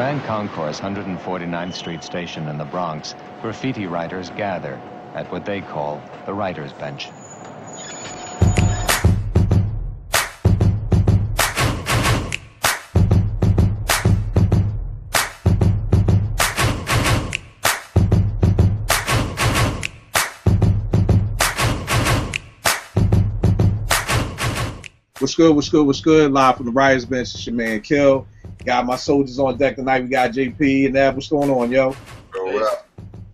Grand Concourse 149th Street station in the Bronx, graffiti writers gather at what they call the writer's bench. What's good, what's good, what's good? Live from the Writers Bench, it's your man Kill. Got my soldiers on deck tonight. We got JP and Ev. What's going on, yo? Yo, what up?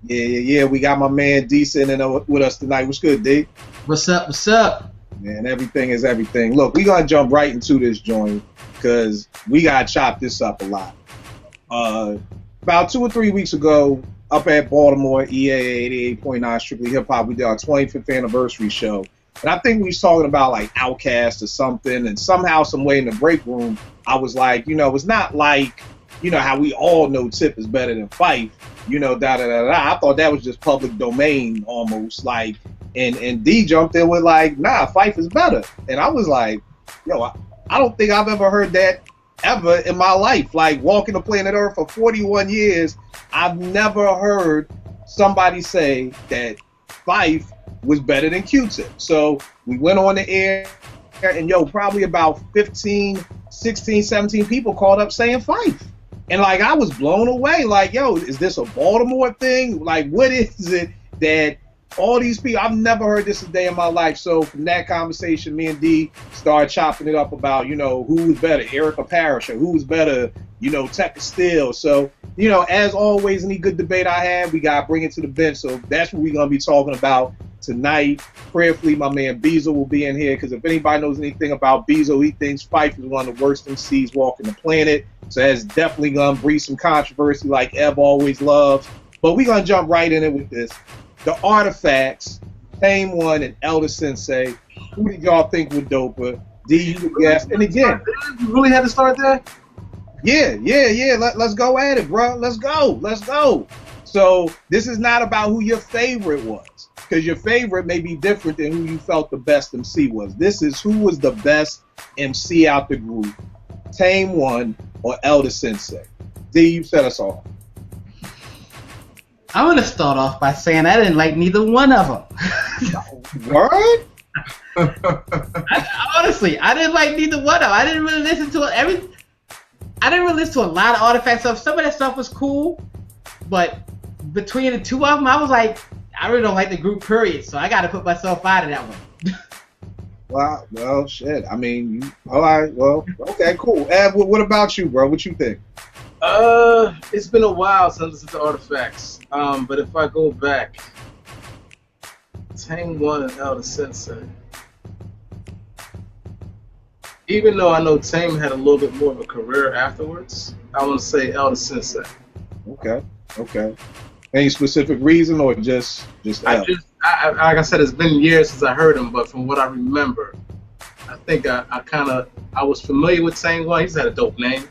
Yeah. We got my man D sitting in with us tonight. What's good, D? What's up? Man, everything is everything. Look, we gonna jump right into this joint because we gotta chop this up a lot. About 2 or 3 weeks ago, up at Baltimore, EA 88.9 Strictly Hip Hop, we did our 25th anniversary show. And I think we was talking about like Outkast or something, and somehow, some way in the break room, I was like, it's not like, how we all know Tip is better than Phife, I thought that was just public domain almost, like, and D jumped in with like, nah, Phife is better. And I was like, I don't think I've ever heard that ever in my life. Like, walking the planet Earth for 41 years, I've never heard somebody say that Phife was better than Q-Tip. So we went on the air, and probably about 15, 16, 17 people called up saying Phife. And like, I was blown away. Like, is this a Baltimore thing? Like, what is it that all these people, I've never heard this a day in my life. So from that conversation, me and D started chopping it up about, who was better, Erick or Parrish, or who was better, Tech or Steel. So, as always, any good debate I have, we got to bring it to the bench. So that's what we're going to be talking about tonight. Prayerfully, my man Beezel will be in here, because if anybody knows anything about Beezel, he thinks Phife is one of the worst MCs walking the planet. So that's definitely going to breed some controversy like Ev always loves. But we're going to jump right in it with this. The Artifacts, Tame One, and Elder Sensei. Who did y'all think were doper? D, you guess. And again, you really had to start there? Yeah. Let's go at it, bro. Let's go. So this is not about who your favorite was, because your favorite may be different than who you felt the best MC was. This is who was the best MC out the group, Tame One or Elder Sensei. D, you set us off. I'm gonna start off by saying I didn't like neither one of them. Word? Honestly, I didn't like neither one of them. I didn't really listen to I didn't really listen to a lot of Artifact stuff. Some of that stuff was cool, but between the two of them, I was like, I really don't like the group, period. So I got to put myself out of that one. Well, shit. I mean, all right. Well, okay, cool. Ab, what about you, bro? What you think? It's been a while since I listened to Artifacts. But if I go back, Tame One and Elder Sensei. Even though I know Tame had a little bit more of a career afterwards, I want to say Elder Sensei. Okay. Any specific reason, or just like I said, it's been years since I heard him, but from what I remember, I think I was familiar with Tame One. He's had a dope name,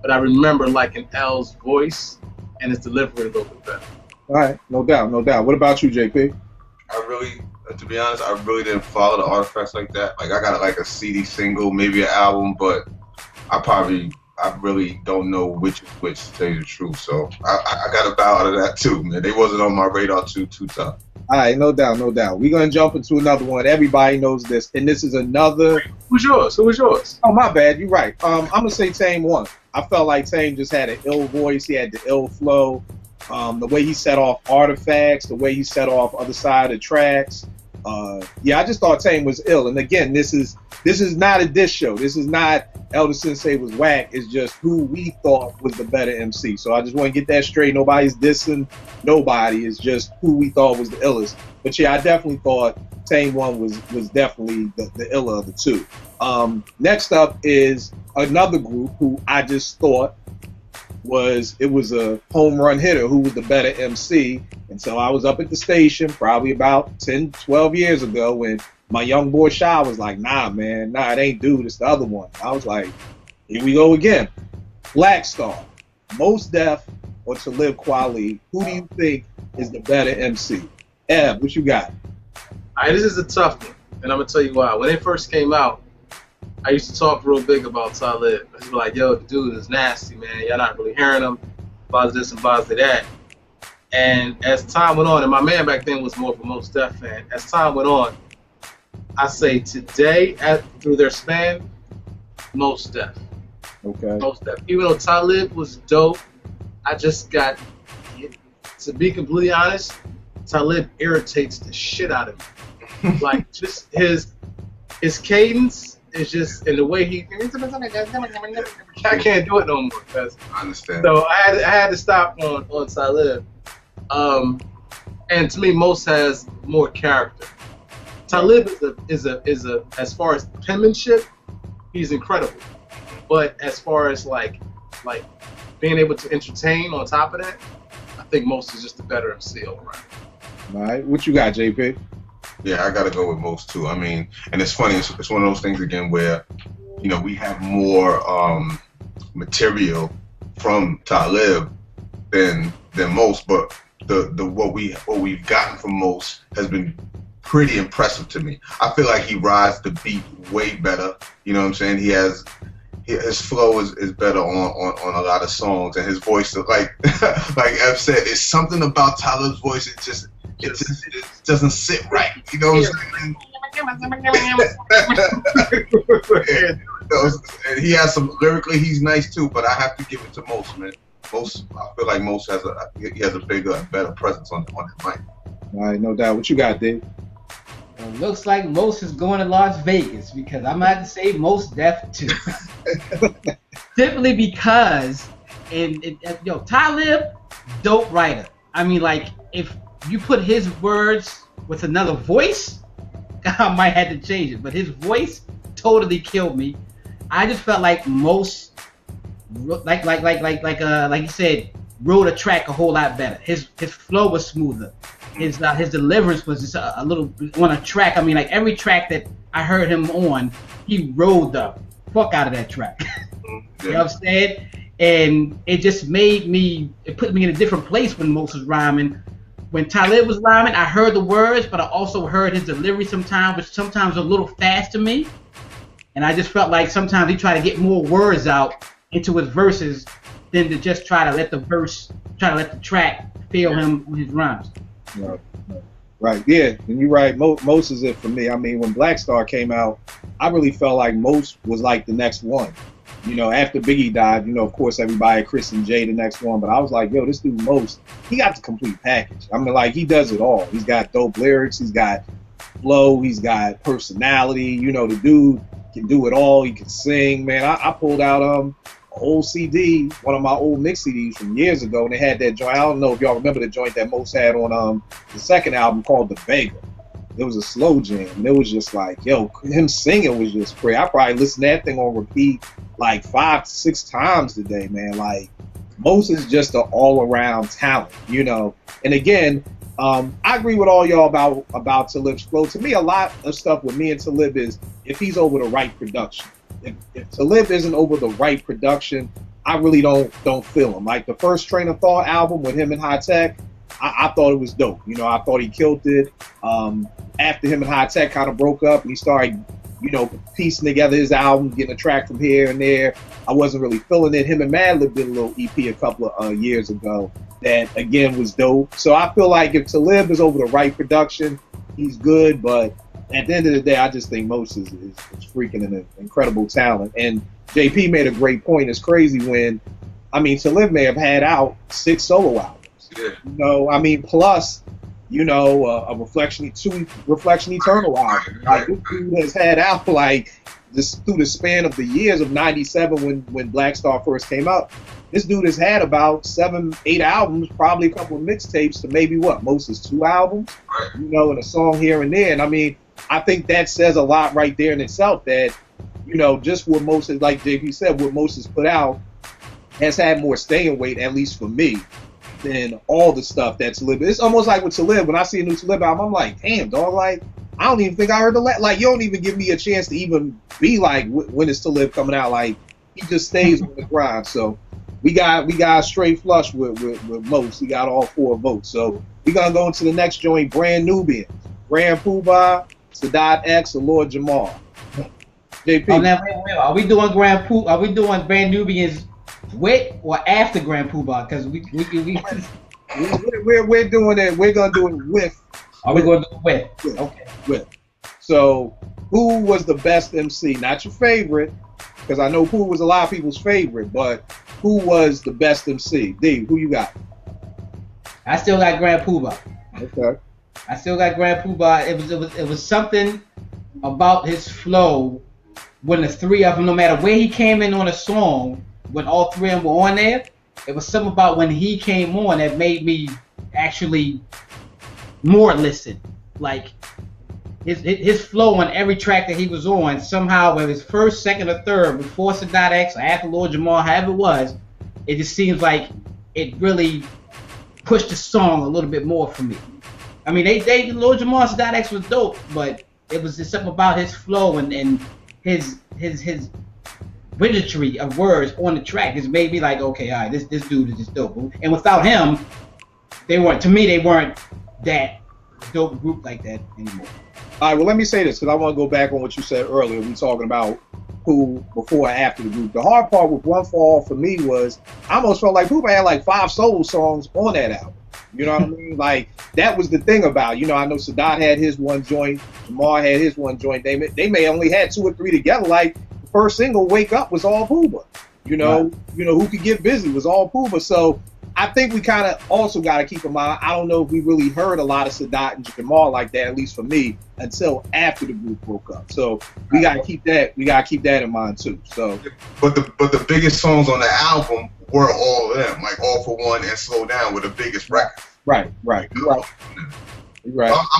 but I remember liking L's voice and his delivery a little bit better. All right, no doubt. What about you, JP? To be honest, I really didn't follow the Artifacts like that. Like, I got like a CD single, maybe an album, but I really don't know which is which, to tell you the truth. So I got to bow out of that too, man. They wasn't on my radar too tough. All right, no doubt. We're going to jump into another one. Everybody knows this, and this is another... Who was yours? Oh, my bad. You're right. I'm going to say Tame One. I felt like Tame just had an ill voice. He had the ill flow. The way he set off Artifacts, the way he set off Other Side of the Tracks. I just thought Tame was ill. And again, this is not a diss show. This is not Elder Sensei was whack. It's just who we thought was the better MC. So I just want to get that straight. Nobody's dissing nobody. It's just who we thought was the illest. But yeah, I definitely thought Tame One was definitely the iller of the two. Next up is another group who I just thought was a home run hitter who was the better MC. And so I was up at the station probably about 10, 12 years ago when my young boy Shy was like, nah, man, it ain't dude, it's the other one. I was like, here we go again. Black Star, Mos Def, or Talib Kweli, who do you think is the better MC? Ev, what you got? All right, this is a tough one, and I'm going to tell you why. When they first came out, I used to talk real big about Talib. I used to be like, yo, the dude is nasty, man. Y'all not really hearing him. Buzz this and buzz that. And as time went on, and my man back then was more of a Mos Def fan. As time went on, I say today, through their span, Mos Def. Okay. Mos Def. Even though Talib was dope, I just got, to be completely honest, Talib irritates the shit out of me. Like, just his cadence is just, and the way he, I can't do it no more. I understand. So I had to stop on Talib. And to me, Mos has more character. Talib is a as far as penmanship, he's incredible. But as far as like being able to entertain on top of that, I think Mos is just a better MC all around. All right, what you got, JP? Yeah, I gotta go with Mos too. I mean, and it's funny. It's one of those things again where, you know, we have more material from Talib than Mos, but what we've gotten from Mos has been pretty impressive to me. I feel like he rides the beat way better. You know what I'm saying? His flow is better on a lot of songs, and his voice, like F said, it's something about Talib's voice. It doesn't sit right. You know what I'm saying? And he has some lyrically, he's nice too, but I have to give it to Mos, man. Mos, I feel like Mos has a bigger and better presence on the mic. All right, no doubt. What you got, Dave? Well, looks like Mos is going to Las Vegas because I'm going to say Mos Def too. Simply because, Talib, dope writer. I mean, like, if you put his words with another voice, I might have to change it. But his voice totally killed me. I just felt like Mos, like you said, wrote a track a whole lot better. His flow was smoother. His deliverance was just a little on a track. I mean, like every track that I heard him on, he rode the fuck out of that track. You know what I'm saying? And it just it put me in a different place when Mos was rhyming. When Talib was rhyming, I heard the words, but I also heard his delivery sometimes, which sometimes was a little fast to me. And I just felt like sometimes he tried to get more words out into his verses than to just try to let the track fail him on his rhymes. Right, yeah, and you're right. Mos is it for me. I mean, when Black Star came out, I really felt like Mos was like the next one. You know, after Biggie died, you know, of course, everybody, Chris and Jay, the next one. But I was like, yo, this dude Mos, he got the complete package. I mean, like, he does it all. He's got dope lyrics. He's got flow. He's got personality. You know, the dude can do it all. He can sing, man. I pulled out an old CD, one of my old mix CDs from years ago, and they had that joint. I don't know if y'all remember the joint that Mos had on the second album called The Beggar. It was a slow jam, and it was just like, yo, him singing was just crazy. I probably listened to that thing on repeat like 5 to 6 times today, man. Like, Mos is just an all-around talent, you know. And again, I agree with all y'all about Talib's flow. To me, a lot of stuff with me and Talib is if he's over the right production. If Talib isn't over the right production, I really don't feel him. Like the first Train of Thought album with him and High Tech, I thought it was dope. You know, I thought he killed it. After him and High Tech kind of broke up and he started, you know, piecing together his album, getting a track from here and there, I wasn't really feeling it. Him and Madlib did a little EP a couple of years ago that, again, was dope. So I feel like if Talib is over the right production, he's good. But at the end of the day, I just think Mos is freaking an incredible talent. And JP made a great point. It's crazy when, I mean, Talib may have had out 6 solo albums. Yeah. You know, I mean, plus, you know, a Reflection Eternal album. Like, this dude has had out, like, this through the span of the years of 97 when Black Star first came out. This dude has had about 7, 8 albums, probably a couple of mixtapes to maybe Mos's 2 albums, you know, and a song here and there. And I mean, I think that says a lot right there in itself that, you know, just what Mos is, like JP said, what Mos has put out has had more staying weight, at least for me, than all the stuff that's Talib. It's almost like with Talib, when I see a new Talib album, I'm like, damn, dog, like, I don't even think I heard like, you don't even give me a chance to even be like, when is Talib coming out? Like, he just stays on the grind. So we got a straight flush with Mos. He got all 4 votes. So we gonna go into the next joint, Brand Nubian, Grand Poobah, Sadat X, and Lord Jamal. JP. Oh, now, wait. Are we doing Are we doing Brand Nubian's with or after Grand Poobah? Because we're doing it. We're gonna do it with. Are we going to do it with? Okay. With. So, who was the best MC? Not your favorite, because I know Pooh was a lot of people's favorite, but who was the best MC? D, who you got? I still got Grand Poobah. Okay. I still got Grand Poobah. It was something about his flow when the three of them, no matter where he came in on a song, when all three of them were on there, it was something about when he came on that made me actually more listen. Like his flow on every track that he was on, somehow whether it's first, second, or third, before Sadat X or after Lord Jamal, however it was, it just seems like it really pushed the song a little bit more for me. I mean, they Lord Jamal and Sadat X was dope, but it was just something about his flow and his wizardry of words on the track. It's made me like, okay, all right, this dude is just dope. And without him, they weren't that dope group like that anymore. All right, well, let me say this, because I want to go back on what you said earlier. We talking about who before and after the group. The hard part with One For All for me was I almost felt like Pooh had like 5 solo songs on that album. You know what I mean? Like, that was the thing about, you know, I know Sadat had his one joint, Jamal had his one joint. They may only had 2 or 3 together. Like, the first single, Wake Up, was all Pooh. You know, Who Could Get Busy was all Pooh. So I think we kind of also got to keep in mind, I don't know if we really heard a lot of Sadat and Jamal like that, at least for me, until after the group broke up. So we got to keep that in mind too. So, but the biggest songs on the album were all of them, like All For One and Slow Down were the biggest records. Right. I'm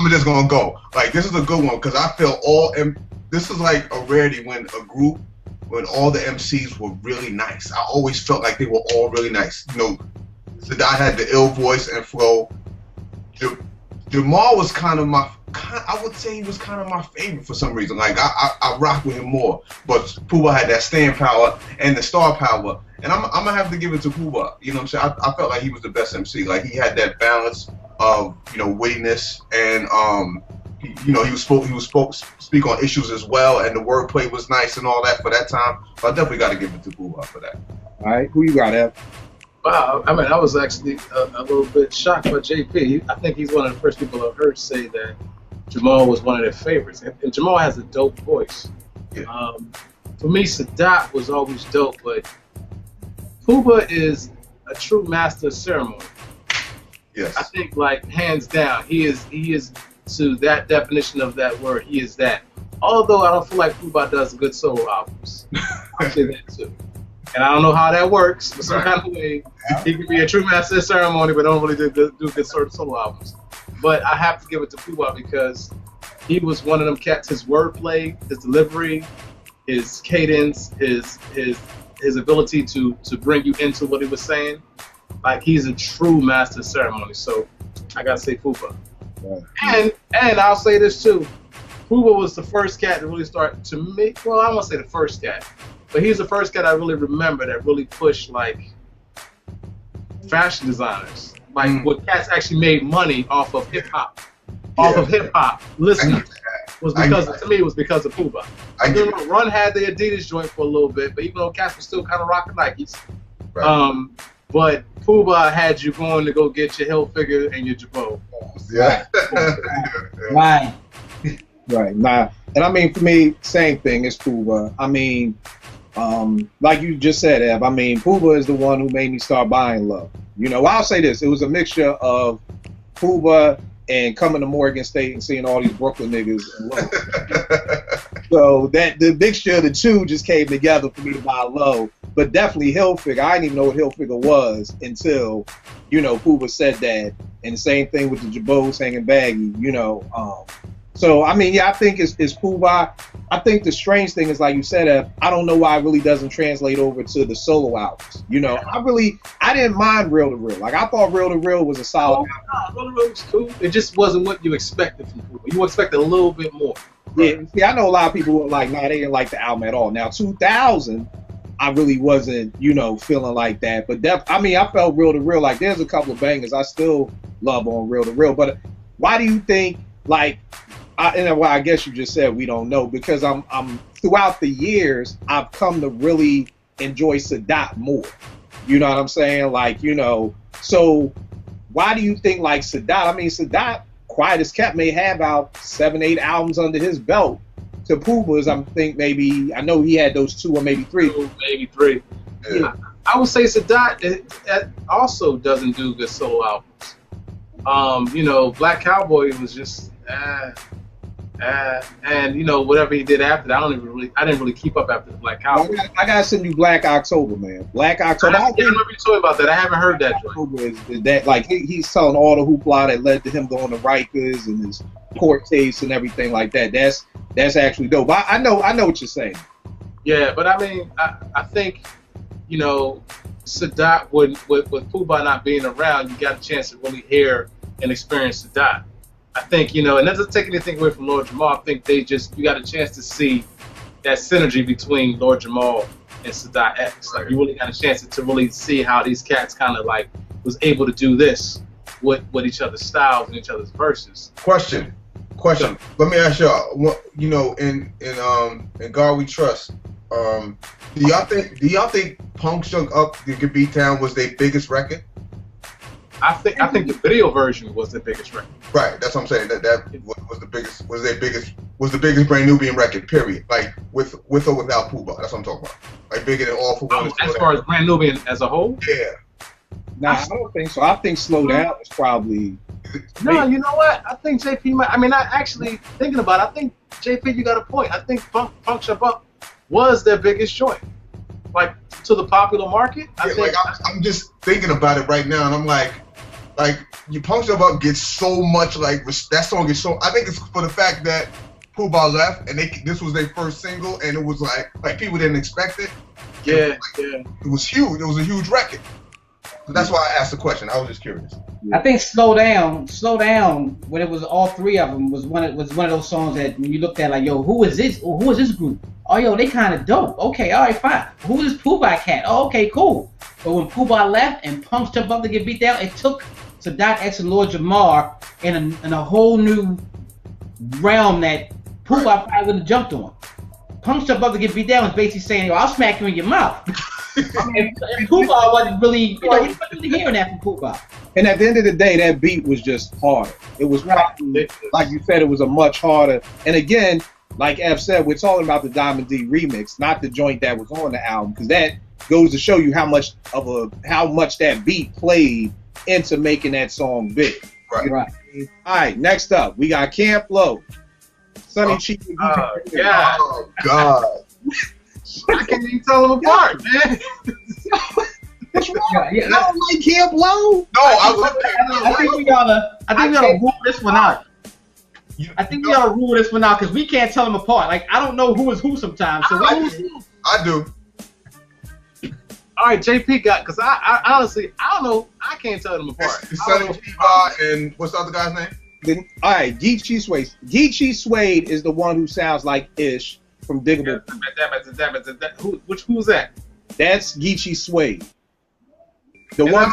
just gonna go. Like, this is a good one because I feel this is like a rarity when all the MCs were really nice. I always felt like they were all really nice. You know, Sadat had the ill voice and flow. Jamal was I would say he was kind of my favorite for some reason. Like, I rock with him more. But Poobah had that staying power and the star power. And I'm gonna have to give it to Poobah. You know what I'm saying? I felt like he was the best MC. Like, he had that balance of, you know, wittiness and he was supposed to speak on issues as well, and the wordplay was nice and all that for that time. So I definitely got to give it to Poobah for that. All right, who you got, Ev? Wow, I mean, I was actually a little bit shocked by JP. I think he's one of the first people I've heard say that Jamal was one of their favorites. And Jamal has a dope voice. Yeah. For me, Sadat was always dope, but Poobah is a true master of ceremony. Yes. I think, like, hands down, he is to that definition of that word, he is that. Although I don't feel like Poobah does good solo albums. I'll say that too. And I don't know how that works, but some kind of way he can be a true master of ceremony, but don't really do good sort of solo albums. But I have to give it to Poobah because he was one of them cats. His wordplay, his delivery, his cadence, his ability to bring you into what he was saying. Like, he's a true master of ceremony. So I gotta say Poobah. Right. And I'll say this too. Poobah was the first cat to really start to make. Well, I don't want to say the first cat, but he's the first cat I really remember that really pushed, like, fashion designers, like what cats actually made money off of hip hop, Listening was because to me it was because of Poobah. Run had the Adidas joint for a little bit, but even though cats were still kind of rocking Nikes, right. But Poobah had you going to go get your Hill Figure and your Jabot. Yeah. Right. Right. Nah. And I mean, for me, same thing as Poobah. I mean, like you just said, Ev, I mean, Poobah is the one who made me start buying Love. You know, I'll say this. It was a mixture of Poobah and coming to Morgan State and seeing all these Brooklyn niggas in Love. So that the mixture of the two just came together for me to buy Low. But definitely Hilfiger. I didn't even know what Hilfiger was until, you know, Poobah said that. And the same thing with the Jabots hanging baggy, you know. So, I mean, yeah, I think it's Poobah. I think the strange thing is, like you said, I don't know why it really doesn't translate over to the solo albums. You know, I didn't mind Real to Real. Like, I thought Real to Real was a solid album. Real to Real was cool. It just wasn't what you expected from Poobah. You expected a little bit more. Right? Yeah, I know a lot of people were like, nah, they didn't like the album at all. Now, 2000, I really wasn't, you know, feeling like that. But I mean, I felt Real to Real. Like, there's a couple of bangers I still love on Real to Real. But why do you think, like, well, I guess you just said we don't know, because I'm throughout the years I've come to really enjoy Sadat more. You know what I'm saying? Like, you know, so why do you think like Sadat? I mean, Sadat, quiet as kept, may have about 7-8 albums under his belt. To Puba's, I think maybe, I know he had those 2 or maybe 3. Maybe 3. Yeah. I would say Sadat also doesn't do good solo albums. You know, Black Cowboy was just and you know, whatever he did after that, I didn't really keep up after the Black Cowboy. I gotta send you Black October, man. Black October. I remember you talking about that. I haven't heard that joint. Is that like he's telling all the hoopla that led to him going to Rikers and his court case and everything like that. That's actually dope. I know what you're saying. Yeah, but I mean, I think, you know, Sadat with Puba not being around, you got a chance to really hear and experience Sadat. I think, you know, and that doesn't take anything away from Lord Jamal. I think you got a chance to see that synergy between Lord Jamal and Sadat X. Like, you really got a chance to really see how these cats kind of like was able to do this with each other's styles and each other's verses. Question. Let me ask y'all. You know, in God We Trust. Do y'all think Punk Shunk Up the Beat Town was their biggest record? I think the video version was the biggest record. Right, that's what I'm saying. That was the biggest brand Nubian record. Period. Like with or without Puba. That's what I'm talking about. Like bigger than All for One. As far as brand Nubian as a whole. Yeah. Nah, I don't think so. I think Slow Down is probably. No, you know what? I think JP might. I mean, I actually thinking about it. I think JP, you got a point. I think Punk Shunk Up was their biggest joint. Like to the popular market. I'm just thinking about it right now, and I'm like you Punk Shunk Up gets so much like that song is so. I think it's for the fact that Puba left, and this was their first single, and it was like people didn't expect it. Yeah, It was huge. It was a huge record. So that's why I asked the question. I was just curious. I think Slow Down, when it was all 3 of them, was one of those songs that when you looked at like, yo, who is this? Who is this group? Oh, yo, they kind of dope. Okay, all right, fine. Who is this Puba cat? Oh, okay, cool. But when Puba left and Punk Shunk Up to get beat down, it took Sadat X and Lord Jamar in a whole new realm that Puba probably would have jumped on. Punk Shunk Up to get beat down was basically saying, yo, I'll smack you in your mouth. and Puba wasn't really, you wasn't really hearing that from Puba. And at the end of the day, that beat was just harder. It was probably, like you said, it was a much harder. And again, like F said, we're talking about the Diamond D remix, not the joint that was on the album, because that goes to show you how much that beat played into making that song big. Right. All right, next up, we got Camp Lo. Sonny Chief. Oh, God. I can't even tell them apart, man. What's wrong? You don't like Camp Lo? No, I think we gotta rule this one out. I think we gotta rule this one out because we can't tell them apart. Like, I don't know who is who sometimes. So I do. All right, JP got, because I honestly, I don't know. I can't tell them apart. It's Sonny Chief and what's the other guy's name? All right, Geechee Suede. Geechee Suede is the one who sounds like Ish from Diggable. Who's that? That's Geechee Suede. The one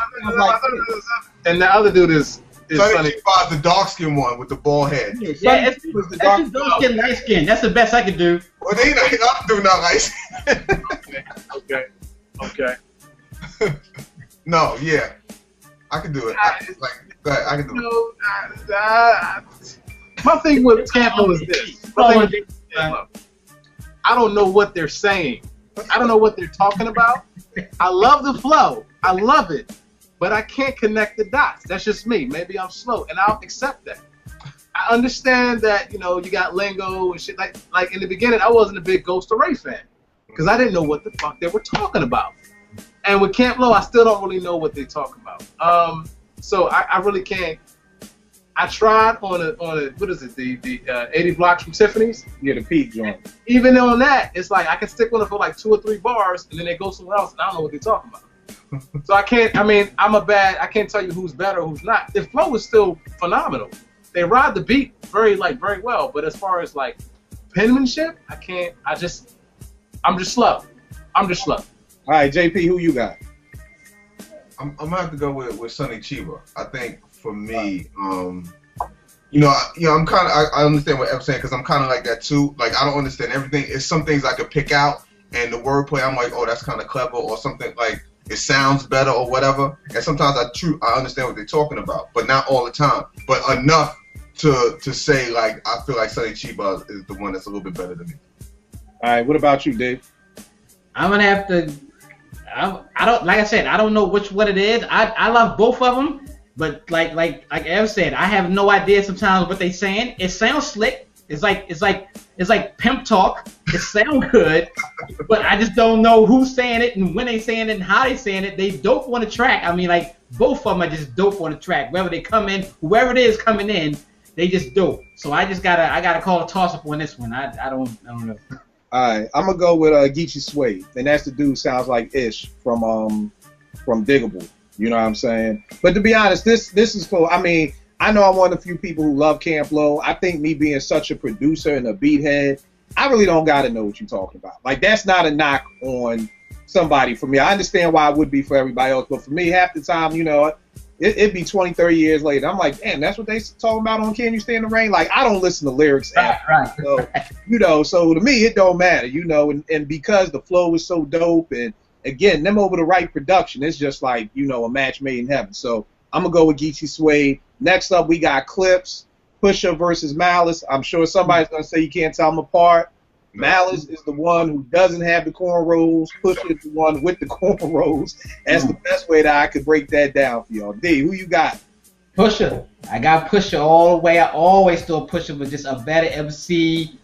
and the other dude is Sonny Chief, the dark skinned one with the bald head. Yeah, that's just dark skin, light skin. That's the best I could do. Well, they not doing that light. Okay. No, yeah, I can do it. I can do it. My thing with Camp Lo is this. I don't know what they're saying. I don't know what they're talking about. I love the flow. I love it. But I can't connect the dots. That's just me. Maybe I'm slow, and I'll accept that. I understand that, you know, you got lingo and shit. Like in the beginning, I wasn't a big Ghost Ray fan because I didn't know what the fuck they were talking about. And with Camp Lo, I still don't really know what they're talking about. So I really can't. I tried on a what is it, the 80 blocks from Tiffany's? Yeah, the peak joint. Even on that, it's like I can stick on it for like 2 or 3 bars, and then they go somewhere else, and I don't know what they're talking about. So I can't. I mean, I can't tell you who's better, who's not. The flow is still phenomenal. They ride the beat very well, but as far as like penmanship, I can't. I'm just slow. All right, JP, who you got? I'm gonna have to go with Sonny Chiba. I think for me, I'm kind of, I understand what Ev's saying because I'm kind of like that too. Like, I don't understand everything. It's some things I could pick out, and the wordplay, I'm like, oh, that's kind of clever, or something like it sounds better or whatever. And sometimes I understand what they're talking about, but not all the time. But enough to say, like, I feel like Sonny Chiba is the one that's a little bit better than me. All right, what about you, Dave? I'm gonna have to. I don't, like I said, I don't know what it is. I love both of them. But like Ev said, I have no idea sometimes what they saying. It sounds slick. It's like pimp talk. It sounds good, but I just don't know who's saying it and when they saying it and how they saying it. They dope on the track. I mean, like both of them are just dope on the track. Whether they come in, whoever it is coming in, they just dope. So I gotta call a toss up on this one. I don't know. All right, I'm gonna go with Geechee Suede, and that's the dude sounds like Ish from Diggable. You know what I'm saying? But to be honest, this is cool. I mean, I know I'm one of the few people who love Camp Lo. I think me being such a producer and a beat head, I really don't got to know what you're talking about. Like, that's not a knock on somebody for me. I understand why it would be for everybody else, but for me, half the time, you know, it'd be 20, 30 years later. I'm like, damn, that's what they talking about on Can You Stand the Rain? Like, I don't listen to lyrics after. Right. So, you know, so to me, it don't matter, you know, and because the flow is so dope and, again, them over the right production, it's just like, you know, a match made in heaven. So I'm going to go with Geechee Suede. Next up, we got Clipse, Pusha versus Malice. I'm sure somebody's going to say you can't tell them apart. Malice is the one who doesn't have the cornrows. Pusha is the one with the cornrows. That's the best way that I could break that down for y'all. D, who you got? Pusha. I got Pusha all the way. I always thought Pusha was just a better MC,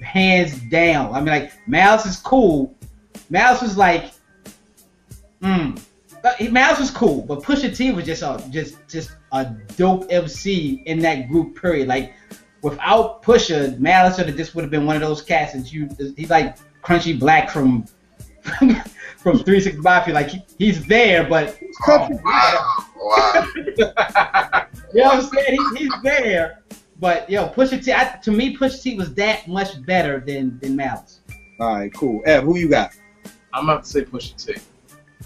hands down. I mean, like, Malice is cool. Malice was like, Malice was cool, but Pusha T was just a dope MC in that group. Period. Like, without Pusha, Malice would have been one of those cats that he's like Crunchy Black from 365. Like he's there, but Wow. You know what I'm saying? He's there, but Pusha T. To me, Pusha T was that much better than Malice. All right, cool. Ev, who you got? I'm about to say Pusha T.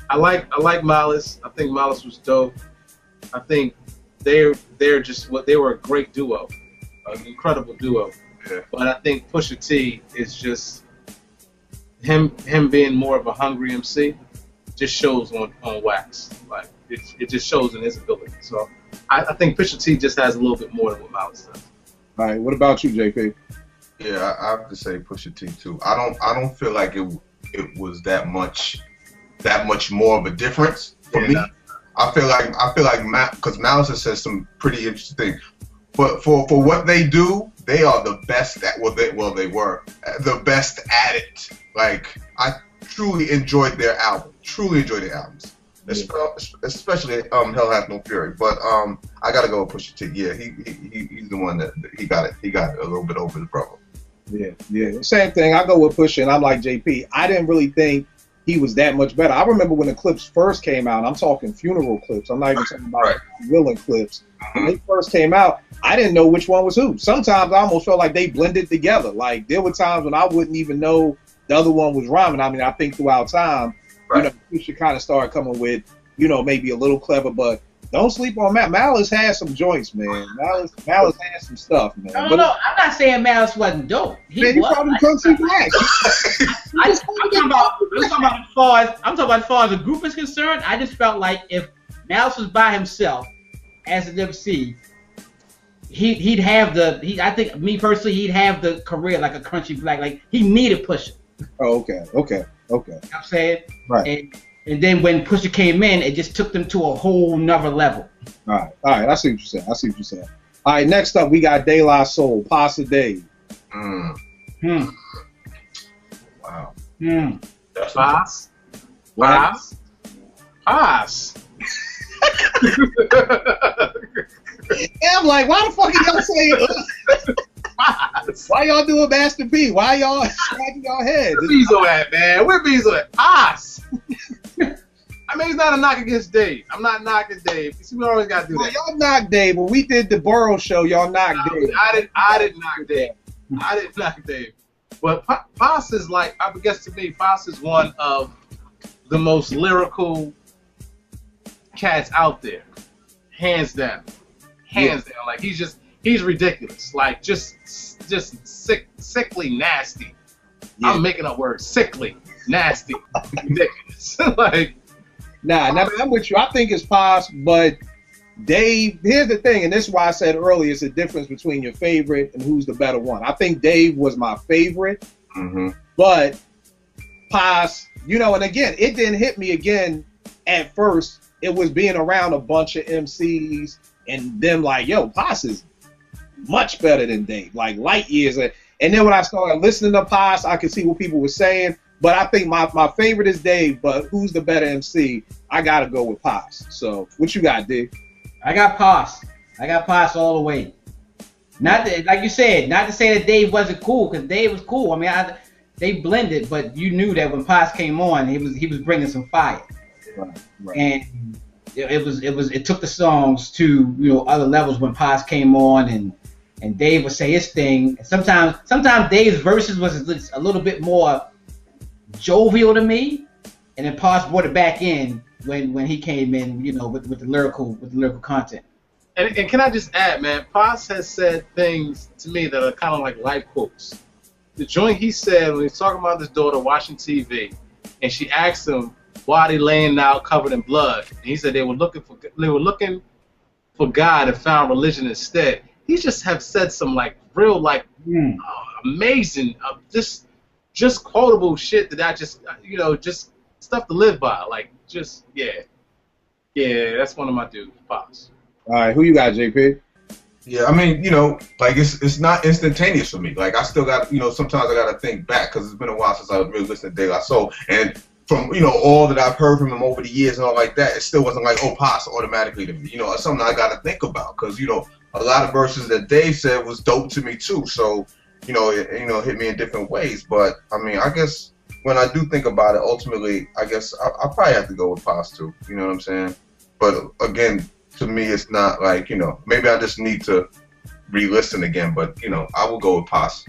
I like Malice. I think Malice was dope. I think they're a great duo, an incredible duo. Yeah. But I think Pusha T is just him being more of a hungry MC. Just shows on wax. Like it just shows in his ability. So I think Pusha T just has a little bit more than what Malice does. All right, what about you, JP? Yeah, I have to say Pusha T too. I don't feel like it was that much more of a difference for me. I feel like because Malice has said some pretty interesting things, but for what they do, they are the best at they were the best at it. Like, I truly enjoyed their album. Truly enjoyed their albums, especially Hell Hath No Fury. But I gotta go with Pusha T. Yeah, he's the one that he got it. He got a little bit over the brother. Yeah. Same thing. I go with Pusha, and I'm like JP. I didn't really think he was that much better. I remember when the Clipse first came out. I'm talking funeral Clipse. I'm not even talking about willing Clipse. When they first came out, I didn't know which one was who. Sometimes I almost felt like they blended together. Like, there were times when I wouldn't even know the other one was rhyming. I mean, I think throughout time, Pusha kind of started coming with, maybe a little clever, but don't sleep on Malice has some joints, man. Malice has some stuff, man. No, I'm not saying Malice wasn't dope. He probably Crunchy Black. I'm talking about as far as the group is concerned. I just felt like if Malice was by himself as an MC, he'd have I think, me personally, he'd have the career like a Crunchy Black. Like, he needed Pusha. Oh, okay. You know what I'm saying? Right. And then when Pusha came in, it just took them to a whole nother level. All right. I see what you're saying. All right, next up, we got De La Soul, Pasta Dave. Wow. Pass. Yeah, I'm like, why the fuck are y'all saying why y'all doing Master P? Why y'all scratching y'all heads? Where Bezo at, man? Where Bezo at? Pass. I mean, it's not a knock against Dave. I'm not knocking Dave. You see, we always got to do that. Y'all knocked Dave. When we did the Burrow show, y'all knocked Dave. I didn't knock Dave. I didn't knock Dave. But Pass is like, I guess to me, Pass is one of the most lyrical cats out there. Hands down. Like, he's he's ridiculous. Like just sickly nasty. Yeah. I'm making up words. Sickly, nasty, ridiculous. Like, nah, I'm with you. I think it's Pos, but Dave, here's the thing, and this is why I said earlier, it's a difference between your favorite and who's the better one. I think Dave was my favorite, but Pos, you know, and again, it didn't hit me again at first. It was being around a bunch of MCs and them like, yo, Pos is much better than Dave, like light years. And then when I started listening to Pos, I could see what people were saying. But I think my favorite is Dave, but who's the better MC? I got to go with Pos. So what you got, Dave? I got Pos. I got Pos all the way. Not that, like you said, not to say that Dave wasn't cool, because Dave was cool. I mean, they blended, but you knew that when Pos came on, he was bringing some fire. Right. And it took the songs to, you know, other levels when Pos came on, and Dave would say his thing. Sometimes Dave's verses was a little bit more jovial to me, and then Pos brought it back in when he came in, you know, with the lyrical content. And can I just add, man, Pos has said things to me that are kind of like life quotes. The joint he said when he's talking about his daughter watching TV, and she asked him why they laying out covered in blood, and he said they were looking for God and found religion instead. He just have said some like real like amazing, just quotable shit that I just, you know, just stuff to live by. Like, just, yeah, that's one of my dudes, Pos. All right, who you got, JP? Yeah, I mean, you know, like it's not instantaneous for me. Like I still got, you know, sometimes I got to think back because it's been a while since I really listened to De La Soul. And from, you know, all that I've heard from him over the years and all like that, it still wasn't like, oh, Pos automatically to me. You know, it's something I got to think about because, you know, a lot of verses that Dave said was dope to me too. So, you know, it hit me in different ways. But I mean, I guess when I do think about it, ultimately, I guess I'll probably have to go with Pos too. You know what I'm saying? But again, to me, it's not like, you know, maybe I just need to re-listen again. But, you know, I will go with Pos.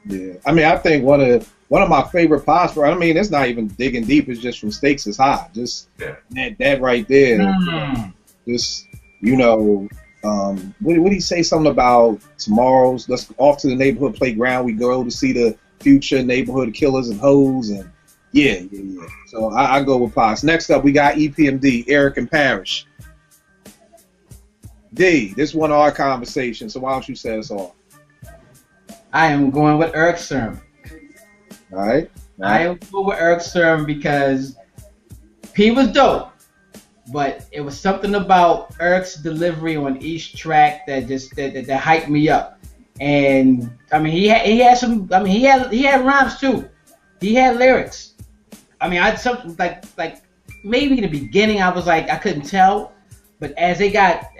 Yeah, I mean, I think one of my favorite Pos, I mean, it's not even digging deep. It's just from Stakes is High. Just that right there. Just, you know, what did he say? Something about tomorrow's, let's off to the neighborhood playground. We go to see the future neighborhood killers and hoes. And yeah. So I go with Pos. Next up, we got EPMD, Erick and Parrish. D, this one of our conversation, so why don't you say us all? I am going with Erick Sermon. All right. I am going with Erick Sermon because P was dope, but it was something about Erick's delivery on each track that just that hyped me up. And I mean, he had some. I mean, he had rhymes too. He had lyrics. I mean, I had something like maybe in the beginning I was like I couldn't tell. But as they got,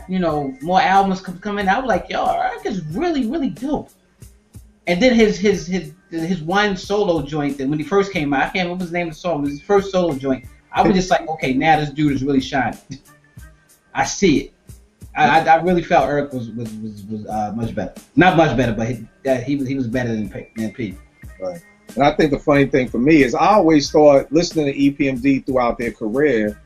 you know, more albums coming, I was like, yo, Erick is really, really dope. And then his one solo joint that when he first came out, I can't remember his name of the song, it was his first solo joint. I was just like, okay, now this dude is really shining. I see it. I really felt Erick was much better. Not much better, but he was better than P. Right. And I think the funny thing for me is I always thought, listening to EPMD throughout their career,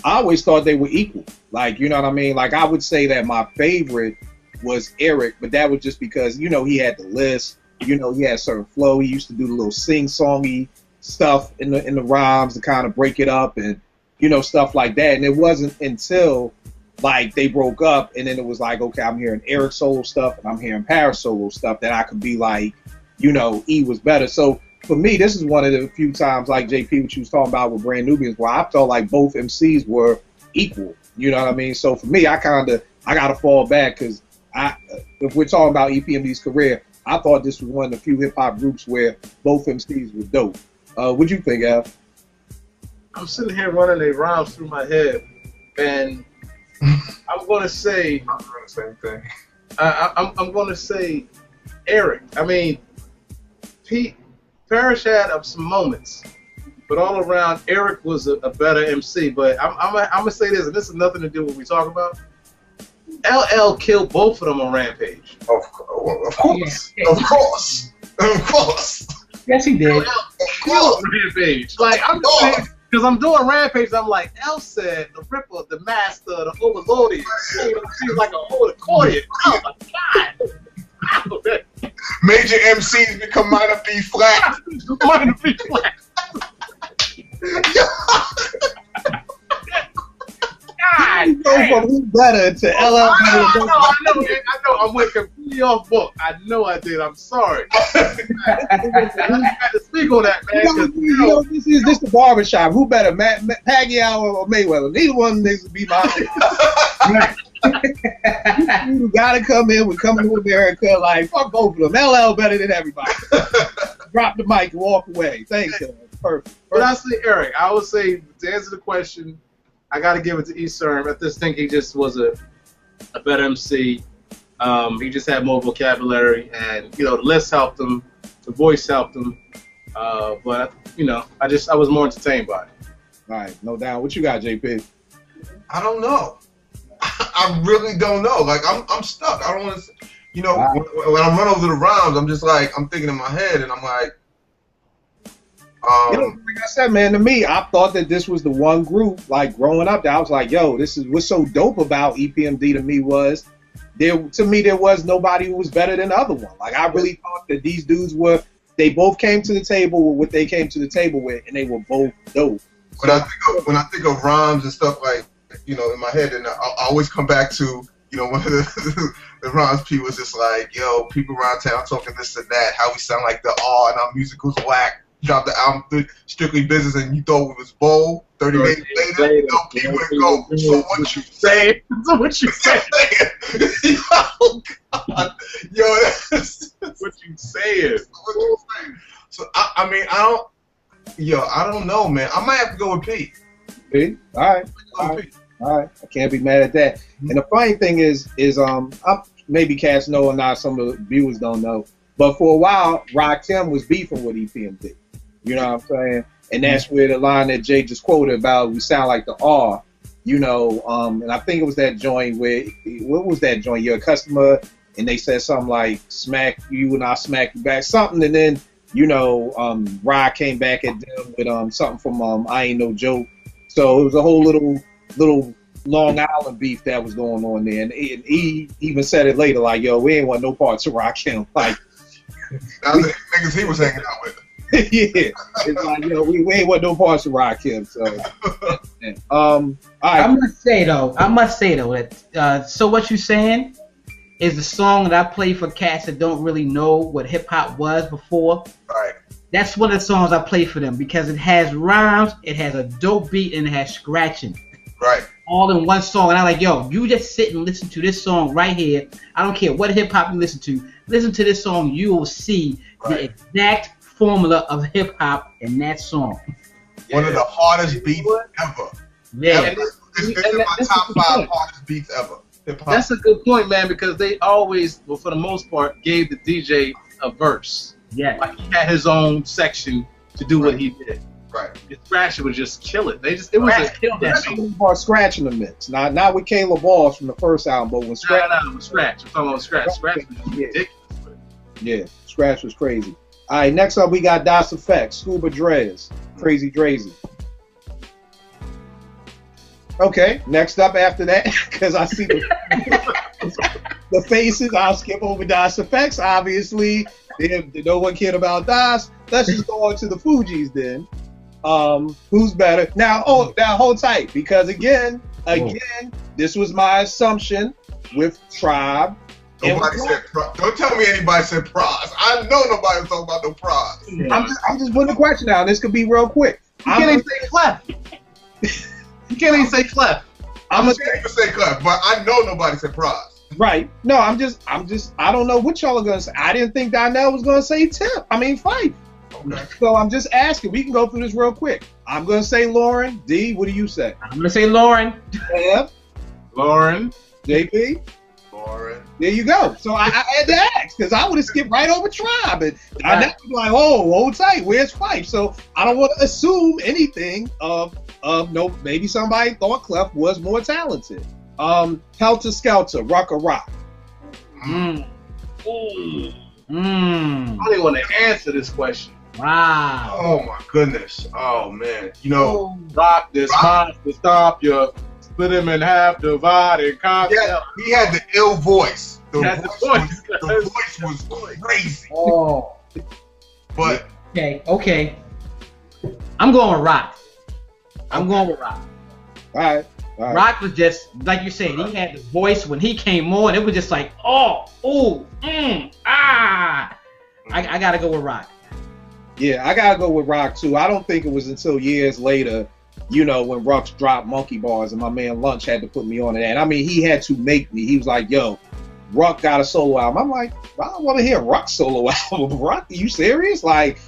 I always thought they were equal. Like, you know what I mean? Like, I would say that my favorite was Erick, but that was just because, you know, he had the list. You know, he had a certain flow. He used to do the little sing-songy stuff in the rhymes to kind of break it up and, you know, stuff like that. And it wasn't until, like, they broke up and then it was like, okay, I'm hearing Erick solo stuff and I'm hearing Parrish solo stuff that I could be like, you know, E was better. So, for me, this is one of the few times, like JP, what you was talking about with Brand Nubians, where I felt like both MCs were equal. You know what I mean? So for me, I got to fall back because if we're talking about EPMD's career, I thought this was one of the few hip hop groups where both MCs were dope. What'd you think, Al? I'm sitting here running their rhymes through my head, and I'm going to say I'm doing the same thing. I'm going to say Erick. I mean, Parrish had some moments, but all around, Erick was a better MC. But I'm gonna say this, and this has nothing to do with what we talk about. LL killed both of them on Rampage. Of course. Yeah. Of course. Yes, he did. LL killed Rampage. Like, I'm just saying, Because I'm doing Rampage, I'm like, L said, the Ripper, the Master, the Overloaded. She's like a whole accordion. Oh my God. Major MCs become minor B flat. Minor B flat. God, You go from Who Better to LL Better. I know. I went completely off book. I know I did. I'm sorry. I had to speak on that, man. You know, this is the barbershop. Who better, Pacquiao or Mayweather? Neither one of them needs to be my. You gotta come in with Coming to America. Like, fuck both of them. LL better than everybody. Drop the mic and walk away. Thanks, sir. Perfect. But I say Eric. I would say to answer the question, I got to give it to E-Serm. I just think he just was a better MC. He just had more vocabulary, and the list helped him, the voice helped him. But I was more entertained by it. All right, no doubt. What you got, JP? I don't know. I really don't know. Like I'm stuck. I don't want to. When I run over the rhymes, I'm just like I'm thinking in my head, and I'm like. Like I said, man, to me, I thought that this was the one group, like, growing up, that I was like, yo, this is what's so dope about EPMD to me was, there was nobody who was better than the other one. Like, I really thought that these dudes they both came to the table with what they came to the table with, and they were both dope. When I think of rhymes and stuff, like, in my head, and I always come back to, one of the rhymes, P was just like, yo, people around town talking this and that, how we sound like the R and our musical's whack. Dropped the album Strictly Business and you thought it was bold. 30 days later, no, P wouldn't go. So what you say? So what you say? Yo, God. Yo, that's what you saying. So I don't know, man. I might have to go with P. P? All right. I can't be mad at that. And the funny thing is maybe cats know or not, some of the viewers don't know, but for a while, Rakim was beefing with EPMD. You know what I'm saying? And that's where the line that Jay just quoted about, we sound like the R, and I think it was that joint where, what was that joint? You're a customer, and they said something like, smack you and I'll smack you back, something, and then, Rod came back at them with something from I Ain't No Joke. So it was a whole little Long Island beef that was going on there, and he even said it later, like, yo, we ain't want no parts of Rakim. Like, that was the niggas he was hanging out with. Yeah, it's like, we ain't want no parts of Rakim. So, all right. I must say though that So What You Saying is the song that I play for cats that don't really know what hip hop was before. Right. That's one of the songs I play for them because it has rhymes, it has a dope beat, and it has scratching. Right. All in one song, and I'm like, yo, you just sit and listen to this song right here. I don't care what hip hop you listen to. Listen to this song, you will see the exact formula of hip hop in that song. One of the hardest beats ever. Yeah. It's in my top 5 hardest beats ever. Hip-hop. That's a good point, man, because they always, well, for the most part, gave the DJ a verse. Yeah. Like he had his own section to do what he did. Right. The scratch would just kill it. It was a kill that beat. About scratching the mix. Not with Caleb Balls from the first album, but when Scratch. No, Scratch. I'm talking about Scratch. Scratch was just ridiculous. Yeah, Scratch was crazy. All right, next up we got Das Effect, Scuba Drez, Crazy Drazy. Okay, next up after that, because I see the faces, I'll skip over Das Effects. Obviously, no one cared about Das. Let's just go on to the Fugees then. Who's better? Now hold tight, because again, this was my assumption with Tribe. Nobody said Pras. Don't tell me anybody said Pras. I know nobody was talking about no Pras. Yeah. I'm just putting the question down. This could be real quick. You can't even say Clef. You can't even say Clef. I'm gonna say Clef, but I know nobody said Pras. Right. No, I'm just I don't know what y'all are gonna say. I didn't think Donnell was gonna say Phife. Okay. So I'm just asking. We can go through this real quick. I'm gonna say Lauren. D, what do you say? I'm gonna say Lauren. F. Lauren. JP. Lauren. There you go. So I had to ask because I would have skipped right over Tribe, and I never be like, hold tight, where's Phife? So I don't want to assume anything of no. Maybe somebody thought Clef was more talented. Helter Skelter, Rucker Rock. I don't even want to answer this question. Wow. Oh my goodness. Oh man. You know, Rock this monster, stop you. Split him in half, divide and conquer. yeah, he had the ill voice. The The voice was crazy. Oh. But Okay. I'm going with Rock. I'm going with Rock. All right. Rock was just, like you said, he had the voice when he came on. It was just like, I gotta go with Rock. Yeah, I gotta go with Rock too. I don't think it was until years later, you know, when Rux dropped Monkey Bars and my man Lunch had to put me on to that. I mean, he had to make me. He was like, yo, Ruck got a solo album. I'm like, I don't want to hear Ruck's solo album. Ruck, are you serious? Like,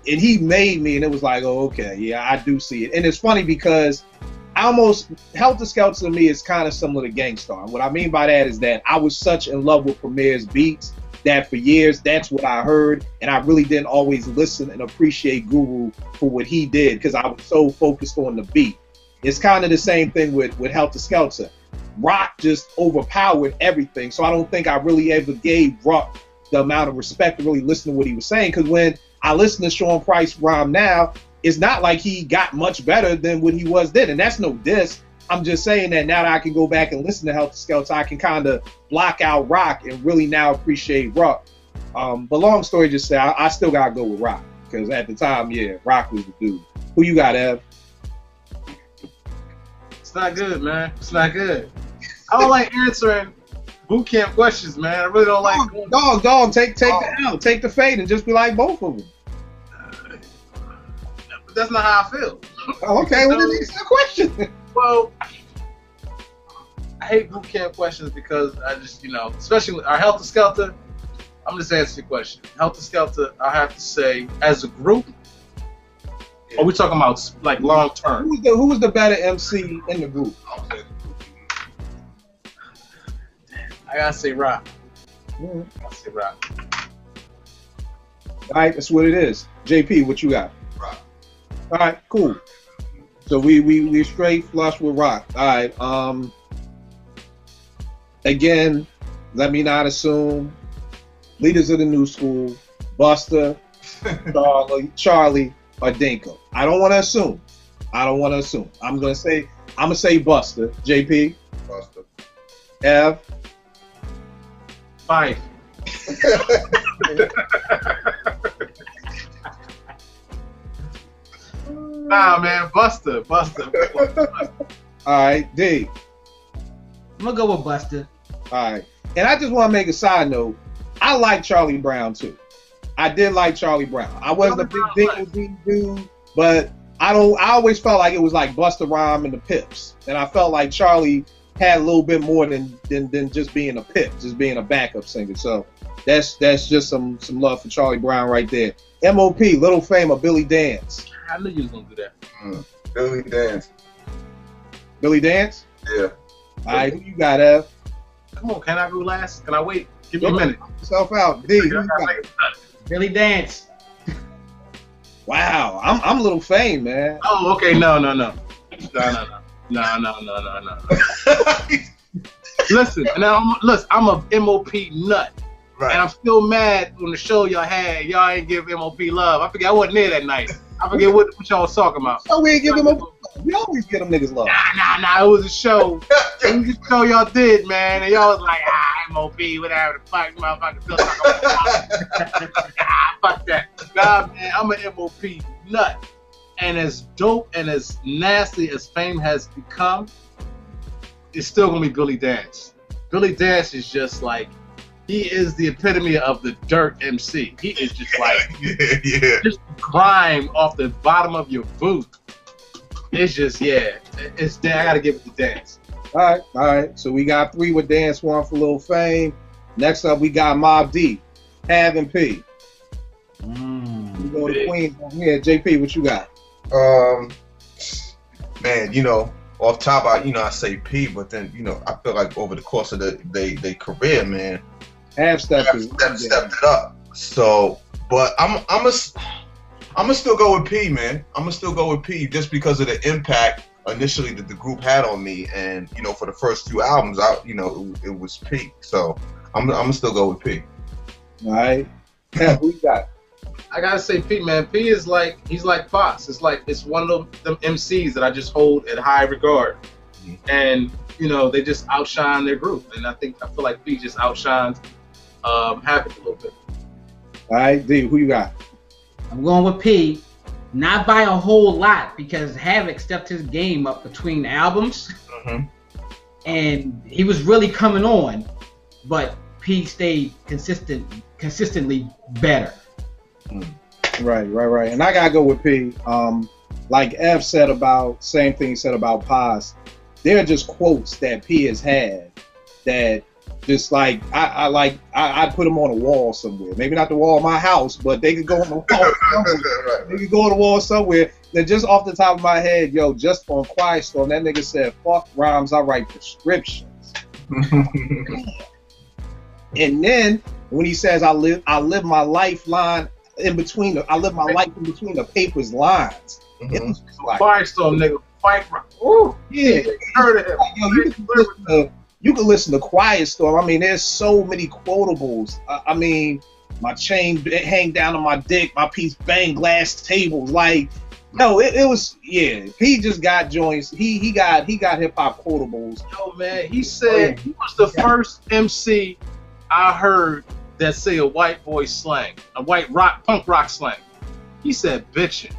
and he made me, and it was like, oh, okay, yeah, I do see it. And it's funny because Helter Skelter to me is kind of similar to Gangstar. And what I mean by that is that I was such in love with Premier's beats that for years, that's what I heard. And I really didn't always listen and appreciate Guru for what he did because I was so focused on the beat. It's kind of the same thing with Helter Skelter. Rock just overpowered everything. So I don't think I really ever gave Rock the amount of respect to really listen to what he was saying. Because when I listen to Sean Price rhyme now, it's not like he got much better than what he was then. And that's no diss. I'm just saying that now that I can go back and listen to Helter Skelter, I can kind of block out Rock and really now appreciate Rock. But long story just say, I still got to go with Rock. Because at the time, yeah, Rock was the dude. Who you got, Ev? It's not good, man. It's not good. I don't like answering boot camp questions, man. I really don't like. Dog, take the L, take the fade, and just be like both of them. But that's not how I feel. Oh, okay, well, then it's a question. Well, I hate boot camp questions because I just, you know, especially our Helter Skelter. I'm just answering your question. Helter Skelter, I have to say, as a group, are we talking about like long term? Who was the better MC in the group? I gotta say Rock. I gotta say Rock. All right, that's what it is. JP, what you got? Rock. All right, cool. So we straight flush with Rock. All right. Again, let me not assume. Leaders of the new school, Buster, Charlie, or Dinko. I don't want to assume. I'm gonna say Buster. JP. Buster. Ev. Phife. Nah, man, Buster. All right, D. I'm gonna go with Buster. All right, and I just want to make a side note. I like Charlie Brown too. I did like Charlie Brown. I wasn't a big Dinko dude, but I always felt like it was like Busta Rhymes and the Pips, and I felt like Charlie had a little bit more than just being a Pip, just being a backup singer. So that's just some love for Charlie Brown right there. M.O.P. Little Fame of Billy Dance. I knew you was gonna do that. Billy Dance. Billy Dance? Yeah. All right, who you got, Ev? Come on, can I go last? Can I wait? Give me a minute. Yourself out. D, who you got? Billy Dance. Wow, I'm Little Fame, man. Oh, okay, no. Listen, I'm a M.O.P. nut. Right. And I'm still mad on the show y'all had. Y'all ain't give M.O.P. love. I forget I wasn't there that night. I forget what y'all was talking about. So we ain't give them we always get them niggas love. Nah. It was a show. It was a show y'all did, man. And y'all was like, M.O.P. whatever the fuck, motherfucker. Still talking about fuck that. Nah, man, I'm an M.O.P. nut. And as dope and as nasty as Fame has become, it's still gonna be Billy Dance. Billy Dance is just like, he is the epitome of the dirt MC. He is just like, just grime off the bottom of your boot. It's just, it's I gotta give it to Dance. All right. So we got 3 with Dance, 1 for Lil Fame. Next up, we got Mobb Deep, Have and P. We go to Queens. Yeah, JP, what you got? Man, you know, off top, I say P, but then, you know, I feel like over the course of their career, man, Have stepped it up. So, but I'm gonna still go with P, man. I'm gonna still go with P just because of the impact initially that the group had on me, and you know, for the first 2 albums, it was P. So I'm gonna still go with P. All right. Yeah, who you got? I gotta say, P, man, P is like, he's like Fox. It's one of them MCs that I just hold in high regard, and you know they just outshine their group, and I feel like P just outshines Havoc a little bit. All right, D, who you got? I'm going with P, not by a whole lot because Havoc stepped his game up between albums, and he was really coming on, but P stayed consistently better. Right. And I gotta go with P. Like F said about, same thing he said about Paz. They're just quotes that P has had that just like I put them on a wall somewhere. Maybe not the wall of my house, but they could go on the wall somewhere. They could go on the wall somewhere. Then just off the top of my head, yo, just on Quiet Storm, that nigga said, "Fuck rhymes, I write prescriptions." And then when he says, "I live my lifeline in between the paper's lines." It was like, Quiet Storm, nigga, fight. Ooh, yeah, heard of him. Yo, you can listen to Quiet Storm. I mean, there's so many quotables. I mean, my chain hang down on my dick, my piece bang glass tables. Like, no, it was, yeah. He just got joints. He got hip hop quotables. Yo, man, he said he was the first MC I heard that say a white boy slang, a white punk rock slang. He said bitchin'.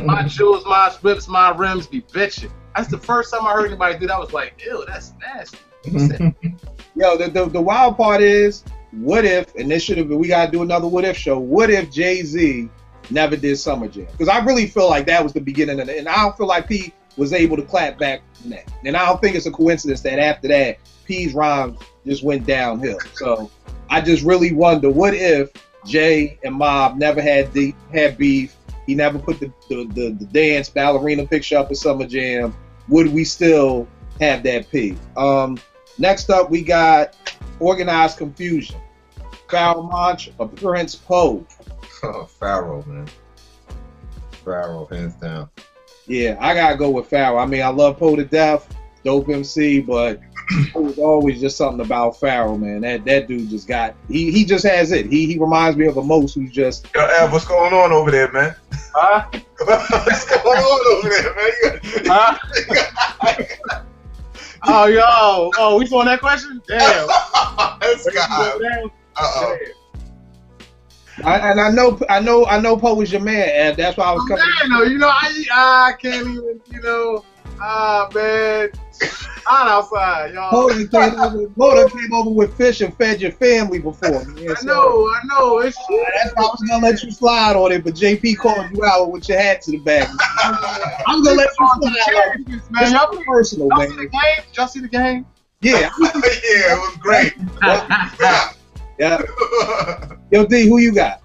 My jewels, my strips, my rims be bitchin'. That's the first time I heard anybody do that. I was like, ew, that's nasty. Yo, the wild part is, what if, and this should have been, we gotta do another what if show. What if Jay-Z never did Summer Jam? Because I really feel like that was the beginning of it, and I don't feel like P was able to clap back from that. And I don't think it's a coincidence that after that, P's rhymes just went downhill. So I just really wonder, what if Jay and Mobb never had beef? He never put the dance ballerina picture up at Summer Jam. Would we still have that P? Next up, we got Organized Konfusion. Pharaoh Monch or Prince Poe? Oh, Pharaoh, man. Pharaoh, hands down. Yeah, I gotta go with Pharaoh. I mean, I love Poe to death, dope MC, but it was always just something about Pharaoh, man. That dude just got, he just has it. He reminds me of a Mos who's just. Yo, Ab, what's going on over there, man? Huh? What's going on over there, man? Huh? Oh, we on that question? Damn. This guy. I know Poe was your man, and that's why I was coming. I can't even, man. Hot outside, y'all. Poe came over with fish and fed your family before. Man, I know. It's that's why I was gonna let you slide on it, but JP called you out with your hat to the back. I'm gonna let you slide. Man, y'all personal, man. See the game? Did y'all see the game? Yeah. Yeah, it was great. Yeah. Yo, D, who you got?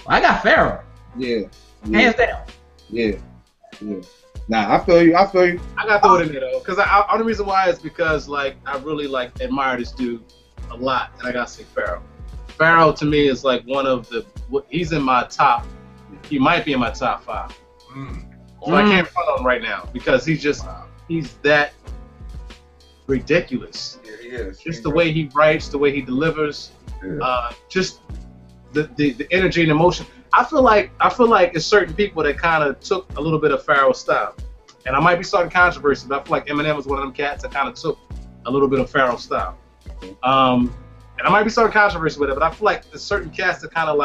I got Pharaoh. Yeah. Hands down. Yeah. Nah, I feel you. I got to throw it in there though, because the only reason why is because I really admire this dude a lot, and I got to say Pharaoh. Pharaoh to me is one of he's in my top. He might be in my top 5. So I can't front on him right now because he's that ridiculous. Yeah, he is. Just the way he writes, the way he delivers, just the energy and emotion. I feel like it's certain people that kind of took a little bit of Pharaoh's style, and I might be starting controversy, but I feel like Eminem was one of them cats that kind of took a little bit of Pharaoh's style. And I might be starting controversy with it, but I feel like there's certain cats that kind of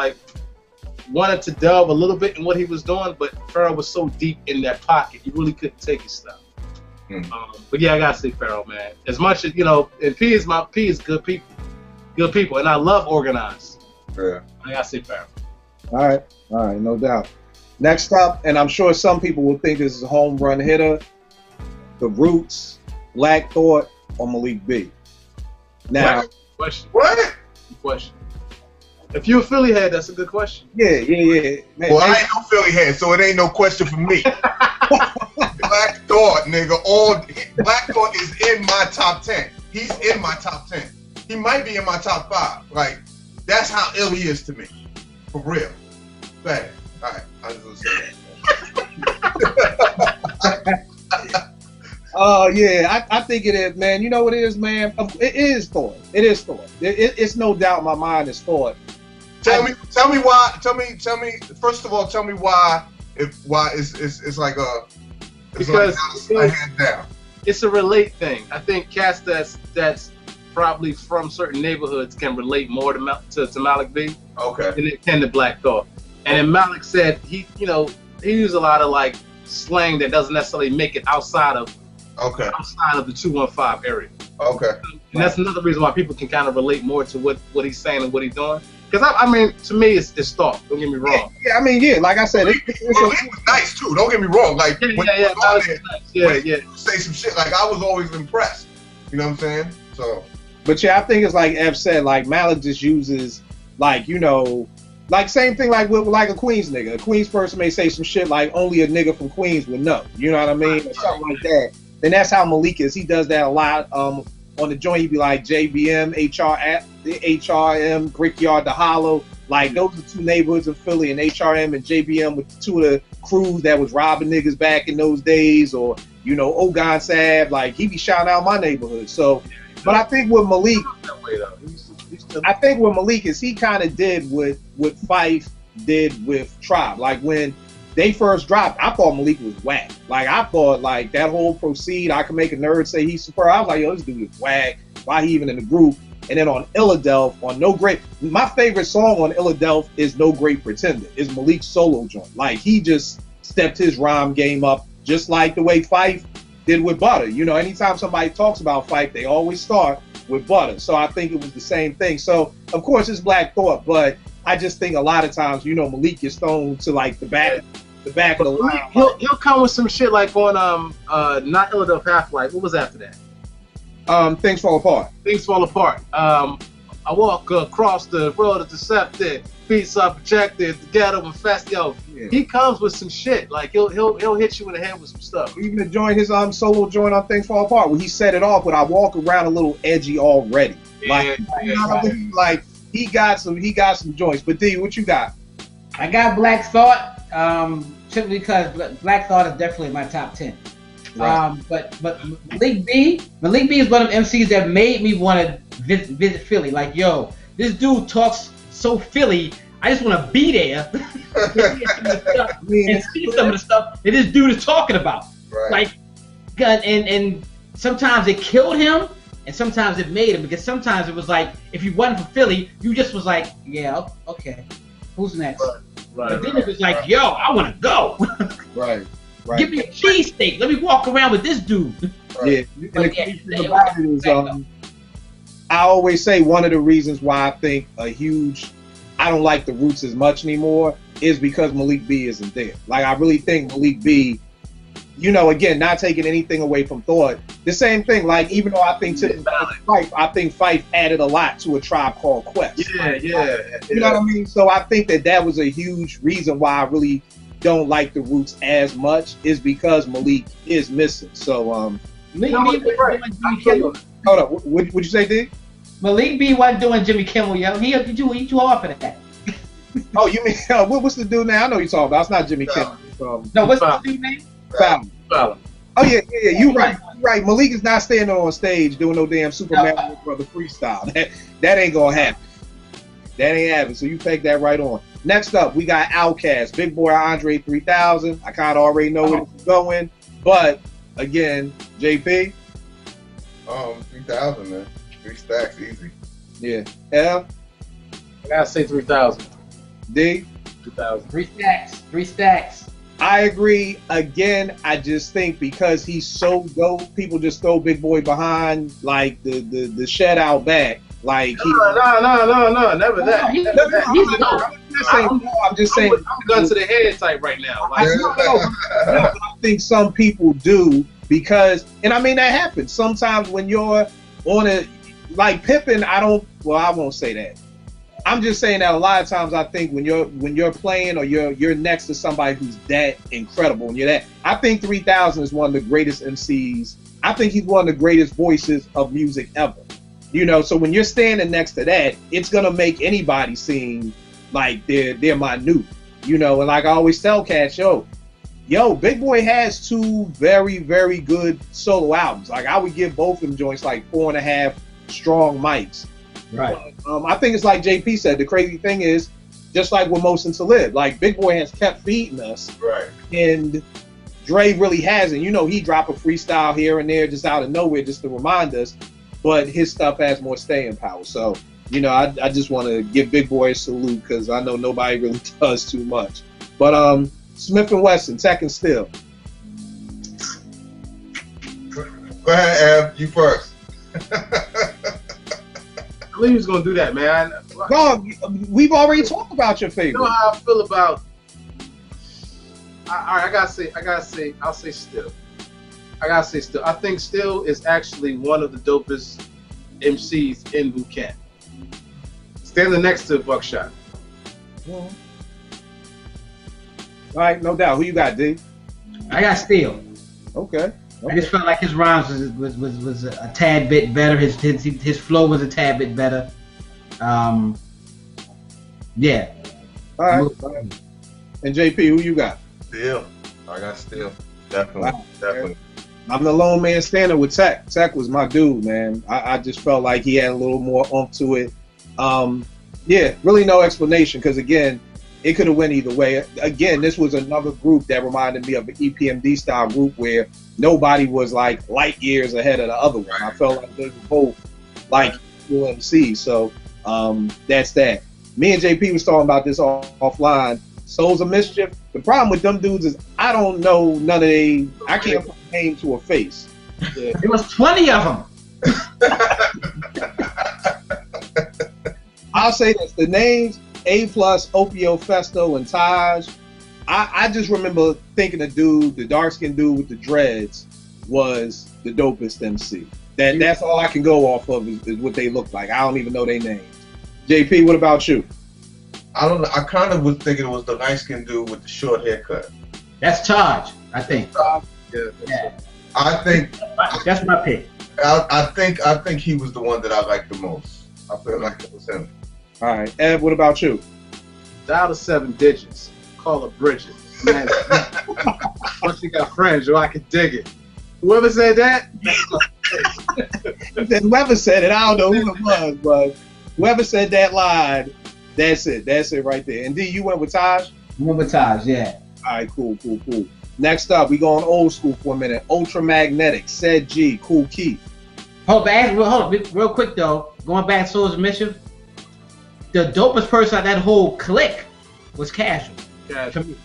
wanted to delve a little bit in what he was doing, but Pharaoh was so deep in that pocket, he really couldn't take his stuff. But yeah, I gotta say Pharaoh, man. As much as and P is good people, and I love Organized. Yeah, I gotta say Pharaoh. All right, no doubt. Next up, and I'm sure some people will think this is a home run hitter, The Roots, Black Thought, or Malik B. Now, Question. What? Question. If you're a Philly head, that's a good question. Yeah. Man, Well, I ain't no Philly head, so it ain't no question for me. Black Thought, nigga. Black Thought is in my top 10. He's in my top 10. He might be in my top 5. That's how ill he is to me. For real. Bad. All right. I was gonna say that. Oh yeah, I think it is, man. You know what it is, man? It is Thought. It is Thought. It's no doubt in my mind it's Thought. Tell me why. Tell me. First of all, tell me why. Why it's like a. Because like a hand down. It's a relate thing. I think cats that's probably from certain neighborhoods can relate more to Malik B. Okay. Than it can to Black Thought. And then Malik said he used a lot of like slang that doesn't necessarily make it outside of the 215 area. Okay. And that's another reason why people can kind of relate more to what he's saying and what he's doing. Because I mean, to me, it's thought. Don't get me wrong. Yeah, I mean, yeah, like I said, he was nice too. Don't get me wrong. Like when you say some shit, like I was always impressed. You know what I'm saying? So. But yeah, I think it's like F said. Like Malik just uses, like like same thing like with like a Queens nigga. A Queens person may say some shit like only a nigga from Queens would know. You know what I mean? Or something like that. And that's how Malik is. He does that a lot. On the joint, he'd be like JBM, HRM, Brickyard, The Hollow. Like those are two neighborhoods in Philly, and HRM and JBM with two of the crews that was robbing niggas back in those days, or Ogon Sab. Like he be shouting out my neighborhood. So, but I think with Malik, is he kind of did what Phife did with Tribe. Like when they first dropped, I thought Malik was whack. Like I thought like that whole Proceed, I Can Make a Nerd Say He's Super. I was like, yo, this dude is whack. Why he even in the group? And then on Illadelph, on No Great, my favorite song on Illadelph is No Great Pretender. Is Malik's solo joint. Like he just stepped his rhyme game up, just like the way Phife did with Butter. Anytime somebody talks about Phife, they always start with Butter. So I think it was the same thing. So of course it's Black Thought, but I just think a lot of times, Malik gets thrown to like the back of the line. He'll come with some shit like on not Illadelph Half-Life. What was after that? Things Fall Apart. Things Fall Apart. I walk across the road of deceptive, beats are projected, the ghetto infested. Yo, he comes with some shit. Like he'll hit you in the head with some stuff. Even to join his solo joint on Things Fall Apart, where he set it off with I walk around a little edgy already. Like he got some joints. But D, what you got? I got Black Thought. Simply because Black Thought is definitely in my top 10. Right. But Malik B is one of the MCs that made me want to visit Philly. Like, yo, this dude talks so Philly. I just want to be there and see some of the stuff that this dude is talking about. Right. Like, and sometimes it killed him, and sometimes it made him. Because sometimes it was like, if you wasn't from Philly, you just was like, yeah, okay, who's next? Right, but then it was like, yo, I want to go. Right. Give me a cheesesteak. Let me walk around with this dude. Right. Yeah. And the crazy thing about it is, I always say one of the reasons why I think I don't like the Roots as much anymore is because Malik B isn't there. Like, I really think Malik B, again, not taking anything away from Thought, the same thing. Like, even though I think Phife added a lot to A Tribe Called Quest. Yeah. You know what I mean? So I think that was a huge reason why I really don't like the Roots as much, is because Malik is missing. So Malik B wasn't doing Jimmy Kimmel. Hold up, what'd you say, D? Malik B wasn't doing Jimmy Kimmel, yo. He too hard for that. Oh, you mean what's the dude now? I know you're talking about. It's not Jimmy Kimmel. No, what's the dude name? Fallon. Oh yeah. You're right. Malik is not standing on stage doing no damn Superman Brother freestyle. That ain't gonna happen. That ain't happening. So you take that right on. Next up, we got Outkast, Big Boy Andre 3000. I kind of already know where it's going, but again, JP. 3000, man. 3 stacks, easy. Yeah. L. I gotta say 3000. D. 2000. 3 stacks. I agree. Again, I just think because he's so dope, people just throw Big Boy behind like the shed out back. Like no, never that. He's dope. I'm just saying. I'm gun to the head type right now. Like, I think some people do because, and I mean that happens sometimes when you're on like Pippin. I won't say that. I'm just saying that a lot of times I think when you're playing or you're next to somebody who's that incredible and you're that, I think 3000 is one of the greatest MCs. I think he's one of the greatest voices of music ever. So when you're standing next to that, it's gonna make anybody seem like they're minute. And like I always tell cats, yo, Big Boy has 2 very, very good solo albums. Like I would give both of them joints like 4.5 strong mics. Right. I think it's like JP said. The crazy thing is, just like with Mos and Talib, like Big Boy has kept feeding us, Right. and Dre really hasn't. You know, he drop a freestyle here and there just out of nowhere just to remind us, but his stuff has more staying power. So, you know, I just want to give Big Boy a salute because I know nobody really does too much. But Smif-n-Wessun, Tech and Still. Go ahead, Ab. You first. I knew he was gonna do that, man. No, we've already talked about your You favorite. know how I feel about. I gotta say, I'll say Still. I gotta say Still. I think Still is actually one of the dopest MCs in boot camp. Standing next to Buckshot. All right, no doubt. Who you got, D? I got Still. Okay. I just felt like his rhymes was a tad bit better. His flow was a tad bit better. Yeah. All right. And JP, who you got? Still. I got Still. Definitely. Wow. Definitely. I'm the lone man standing with Tech. Tech was my dude, man. I just felt like he had a little more oomph to it. Yeah, really no explanation because, again, it could have went either way. Again, this was another group that reminded me of an EPMD style group where nobody was like light years ahead of the other one. I felt like they were both like UMC. So that's that. Me and JP was talking about this offline. Souls of Mischief. The problem with them dudes is I don't know none of they. I can't put a name to a face. Yeah. There was 20 of them. I'll say this: the names A+, Opio, Festo, and Taj. I just remember thinking the dark-skinned dude with the dreads was the dopest MC. That's all I can go off of is what they look like. I don't even know their names. JP, what about you? I don't know. I kind of was thinking it was the light-skinned dude with the short haircut. That's Taj, I think. Yeah. I think That's my pick. I think he was the one that I liked the most. I feel like it was him. All right, Ed, what about you? Dial to 7 digits. Call her Bridget. Man, once you got friends, I can dig it. Whoever said that, Whoever said it, I don't know who it was, but whoever said that line, that's it. That's it right there. And D, you went with Taj? Went with Taj, yeah. All right, cool. Next up, we going old school for a minute. Ultramagnetic, Said G, Kool Keith. Hold on, real quick though. Going back to Souls of Mischief, the dopest person at that whole clique was Casual. To me.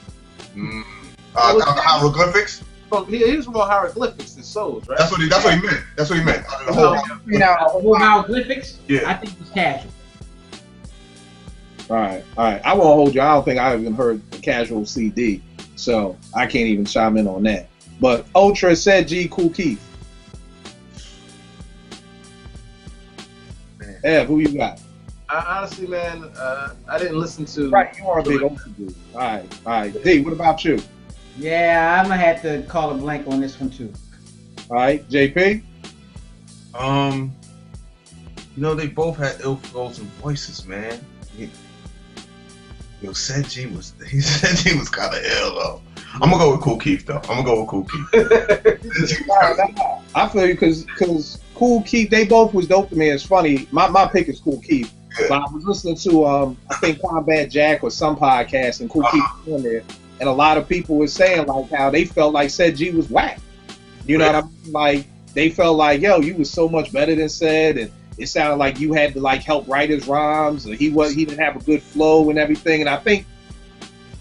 Hieroglyphics? Oh, he was more hieroglyphics than souls, right? That's what he meant. That's what he meant. Whole hieroglyphics, Yeah. I think it was Casual. All right. I won't hold you. I don't think I even heard the Casual CD, so I can't even chime in on that. But Ultra, Said G, Kool Keith. Ev, who you got? Honestly, man, I didn't listen to. Right, you are a big Ultra dude. All right. D, what about you? Yeah, I'm gonna have to call a blank on this one too. All right, JP. They both had ill-frozen voices, man. Said G was kind of ill though. I'm gonna go with Kool Keith though. I feel you because Kool Keith, they both was dope to me. It's funny. My pick is Kool Keith. Yeah. But I was listening to I think Combat Jack or some podcast, and Kool Keith was on there, and a lot of people were saying like how they felt like Said G was whack. You know what I mean? Like they felt like, yo, you was so much better than Said, and it sounded like you had to like help write his rhymes, or he didn't have a good flow and everything. And I think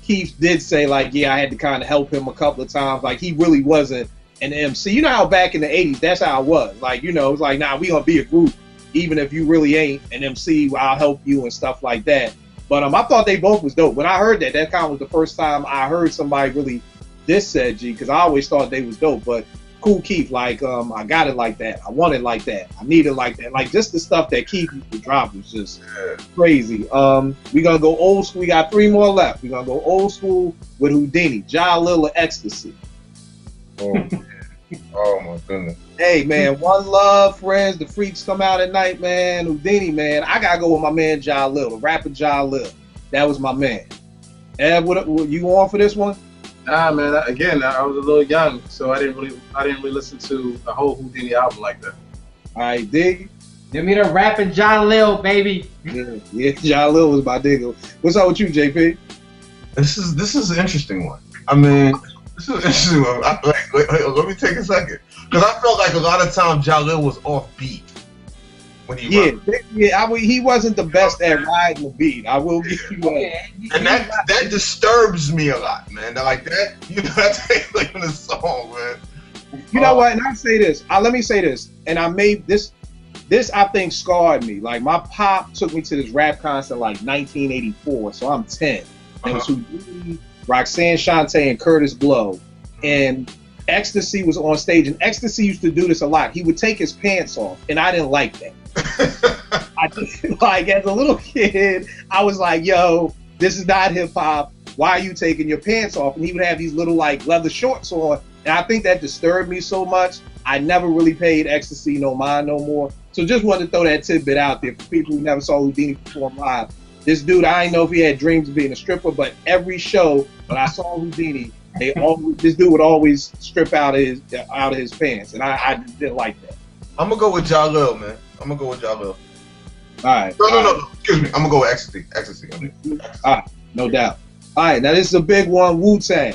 Keith did say like, yeah, I had to kind of help him a couple of times. Like he really wasn't an MC. You know how back in the 80s, that's how it was. Like, it was like, nah, we gonna be a group. Even if you really ain't an MC, I'll help you and stuff like that. But I thought they both was dope. When I heard that kind of was the first time I heard somebody really diss Said G, because I always thought they was dope. But Kool Keith, like, I got it like that. I want it like that. I need it like that. Like, just the stuff that Keith used to drop was just crazy. We gonna go old school. We got 3 more left. We gonna go old school with Whodini, Ja Lil, Ecstasy. Oh my goodness. Hey man, One Love, Friends, The Freaks come out at night, man. Whodini, man. I gotta go with my man Ja Lil, the rapper Ja Lil. That was my man. Ed, what you on for this one? Nah, man. I was a little young, so I didn't really listen to the whole Whodini album like that. All right, dig. Give me the rapping John Lil, baby. Yeah, John Lil was my nigga. What's up with you, JP? This is an interesting one. I mean, this is an interesting one. Let me take a second, because I felt like a lot of times Jalil was off beat when he he wasn't the best at riding the beat. I will give you that. And that disturbs me a lot, man. Like that, that's like in the song, man. You know what? And I say this. Let me say this. And I made this. This I think scarred me. Like my pop took me to this rap concert like 1984, so I'm 10. It was Whodini, Roxanne Shante, and Curtis Blow, and Ecstasy was on stage. And Ecstasy used to do this a lot. He would take his pants off, and I didn't like that. I just, like as a little kid, I was like, "Yo, this is not hip hop. Why are you taking your pants off?" And he would have these little like leather shorts on, and I think that disturbed me so much. I never really paid Ecstasy no mind no more. So just wanted to throw that tidbit out there for people who never saw Whodini perform live. This dude, I didn't know if he had dreams of being a stripper, but every show when I saw Whodini, this dude would always strip out of his pants, and I just didn't like that. I'm gonna go with Jalil, man. I'm gonna go with Jalil. All right. No. Excuse me. I'm gonna go with Ecstasy. All right, no doubt. All right, now this is a big one. Wu-Tang.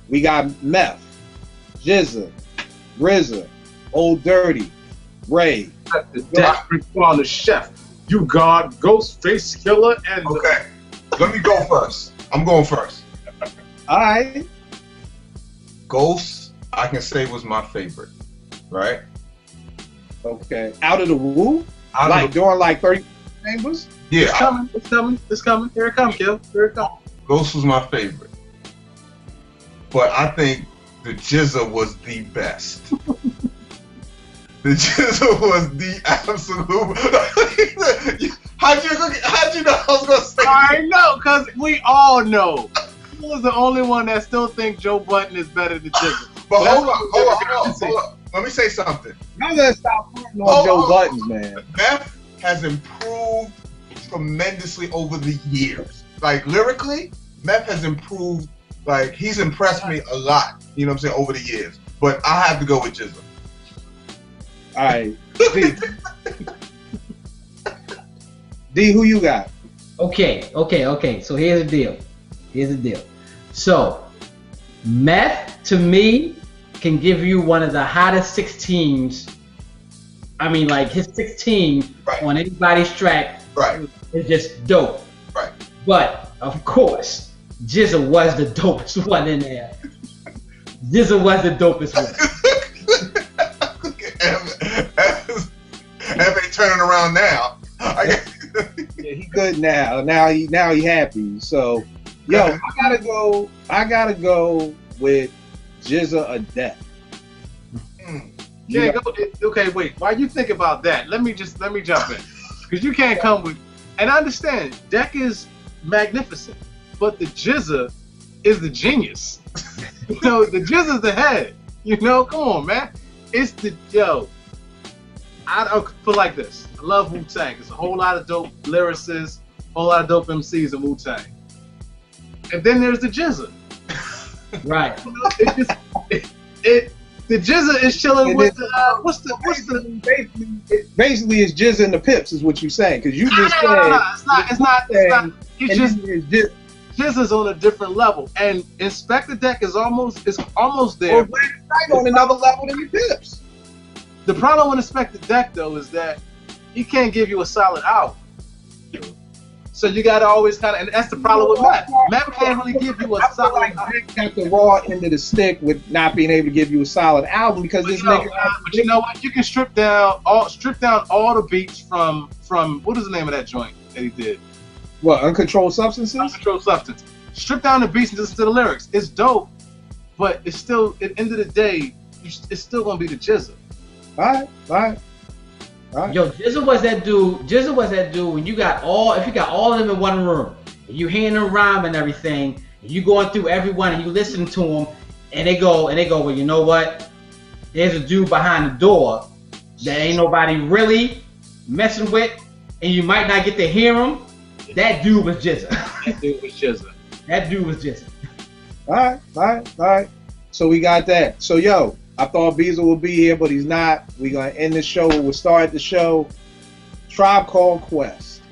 We got Meth, GZA, RZA, Old Dirty, Ray. On the chef. You God, Ghostface Killer, and okay. Let me go first. I'm going first. All right. Ghost, I can say was my favorite, right? Okay. Out of the Wu? During like 30 chambers? Yeah. It's coming. Here it comes, Kill. Here it comes. Ghost was my favorite. But I think the GZA was the best. The GZA was the absolute. How'd you know I was gonna say? I know, cause we all know. Who was the only one that still think Joe Budden is better than GZA? But hold on. Let me say something. I'm gonna stop putting on Joe Buttons, man. Meth has improved tremendously over the years. Like lyrically, Meth has improved. Like he's impressed me a lot. You know what I'm saying, over the years. But I have to go with GZA. All right. D, who you got? Okay. So here's the deal. So, Meth to me can give you one of the hottest 16s. I mean, like his 16 on anybody's track is just dope. Right. But of course, GZA was the dopest one in there. GZA was the dopest one. F ain't turning around now. Yeah, he good now. Now he happy. So, yo, I gotta go with GZA or Death. Yeah, okay, wait. While you think about that, let me jump in, because you can't come with. And I understand, Deck is magnificent, but the GZA is the genius. The GZA's the head. Come on, man. It's I don't feel like this. I love Wu-Tang. There's a whole lot of dope lyricists, a whole lot of dope MCs in Wu-Tang. And then there's the GZA. Right. The GZA is chilling with what's the basically it's GZA and the Pips is what you're saying, because you just said it's not. It's just GZA's on a different level, and Inspector Deck is almost there. Well, right on another level than the Pips. The problem with Inspector Deck though is that he can't give you a solid album. So you gotta always and that's the problem with Matt. Matt can't really give you a solid album. Dick got the raw end of the stick with not being able to give you a solid album because this nigga. But you know what? You can strip down all the beats from what is the name of that joint that he did? What, Uncontrolled Substances? Uncontrolled Substance. Strip down the beats and listen to the lyrics. It's dope, but it's still at the end of the day, it's still gonna be the GZA. All right. Yo, GZA was that dude when if you got all of them in one room, and you hearing them rhyme and everything, and you going through everyone and you listening to them, and they go, well, you know what? There's a dude behind the door that ain't nobody really messing with, and you might not get to hear him. That dude was GZA. That dude was GZA. All right. So we got that. So yo, I thought Beezer would be here, but he's not. We're gonna end the show. We'll start the show. Tribe Called Quest.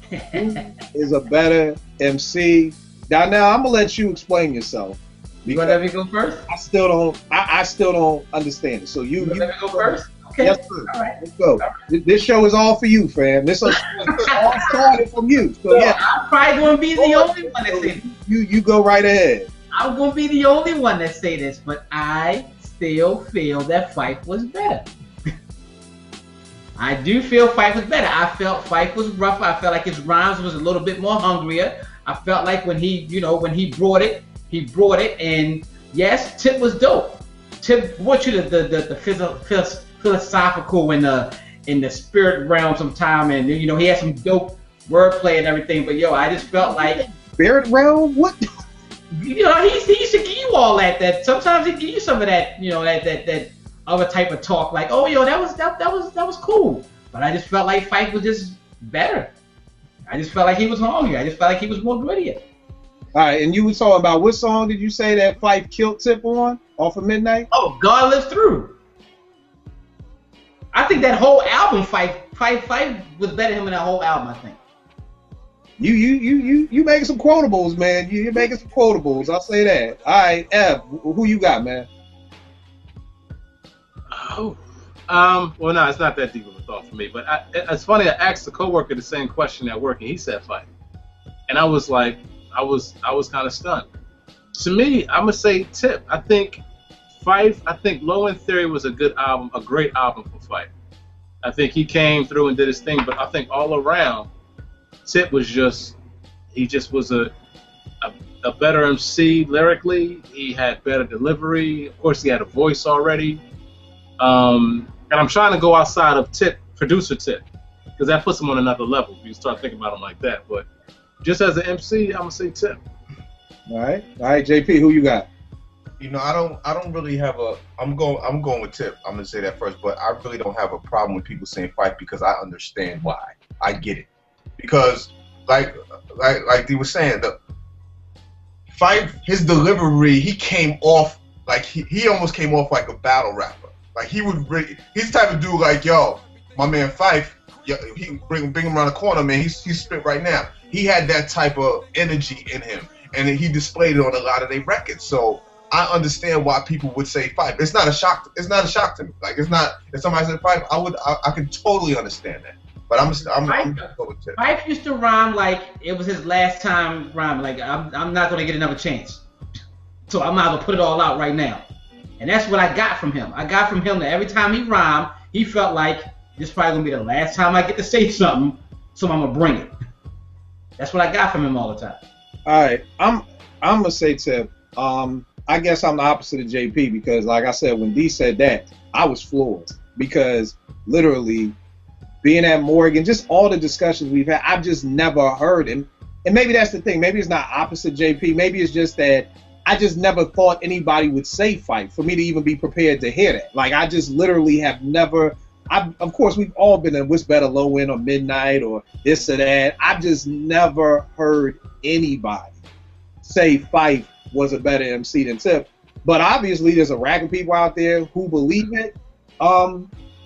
Who is a better MC? Now I'm gonna let you explain yourself. You want to let me go first? I still don't understand it. So you let me go first. Okay. Yes, sir. All right. Let's go. Right. This show is all for you, fam. This all started from you. So yeah, I'm probably gonna be the only one that say this. You go right ahead. I'm gonna be the only one that say this, but I still feel that Phife was better. I do feel Phife was better. I felt Phife was rougher. I felt like his rhymes was a little bit more hungrier. I felt like when he brought it, and yes, Tip was dope. Tip brought you the philosophical in the spirit realm sometime, and he had some dope wordplay and everything. But I just felt like spirit realm. What? He used to give you all that. Sometimes he give you some of that. That other type of talk. Like, oh, that was cool. But I just felt like Phife was just better. I just felt like he was hungry. I just felt like he was more grittier. All right, and you were talking about what song did you say that Phife killed Tip on off of Midnight? Oh, God Lives Through. I think that whole album, Phife was better than him in that whole album. I think. You making some quotables, man. You're making some quotables. I'll say that. All right, Ev, who you got, man? Oh, well, no, it's not that deep of a thought for me. But it's funny. I asked a coworker the same question at work, and he said Phife, and I was like, I was kind of stunned. To me, I'm gonna say Tip. I think Phife. I think Low End Theory was a good album, a great album for Phife. I think he came through and did his thing, but I think all around, Tip was he was a better MC lyrically. He had better delivery. Of course, he had a voice already. And I'm trying to go outside of Tip, producer Tip, because that puts him on another level if you start thinking about him like that. But just as an MC, I'm gonna say Tip. All right, JP, who you got? I don't really have a. I'm going with Tip. I'm gonna say that first, but I really don't have a problem with people saying Phife because I understand why. I get it. Because like they were saying, the Phife, his delivery, he came off like he almost came off like a battle rapper. Like he's the type of dude like, yo, my man Phife, he bring him around the corner, man. He's spit right now. He had that type of energy in him, and he displayed it on a lot of their records. So I understand why people would say Phife. It's not a shock. It's not a shock to me. Like it's not. If somebody said Phife, I can totally understand that. But I'm gonna go with Tip. Phife used to rhyme like it was his last time rhyming. Like I'm not gonna get another chance, so I'm not gonna put it all out right now. And that's what I got from him. I got from him that every time he rhymed, he felt like this is probably gonna be the last time I get to say something, so I'm gonna bring it. That's what I got from him all the time. All right, I'm gonna say Tip. I guess I'm the opposite of JP because, like I said, when D said that, I was floored because literally. Being at Morgan, just all the discussions we've had, I've just never heard him. And maybe that's the thing. Maybe it's not opposite JP. Maybe it's just that I just never thought anybody would say Phife for me to even be prepared to hear that. Like, I just literally have never. Of course, we've all been in What's Better, Low End or Midnight or this or that. I've just never heard anybody say Phife was a better MC than Tip. But obviously, there's a rack of people out there who believe it.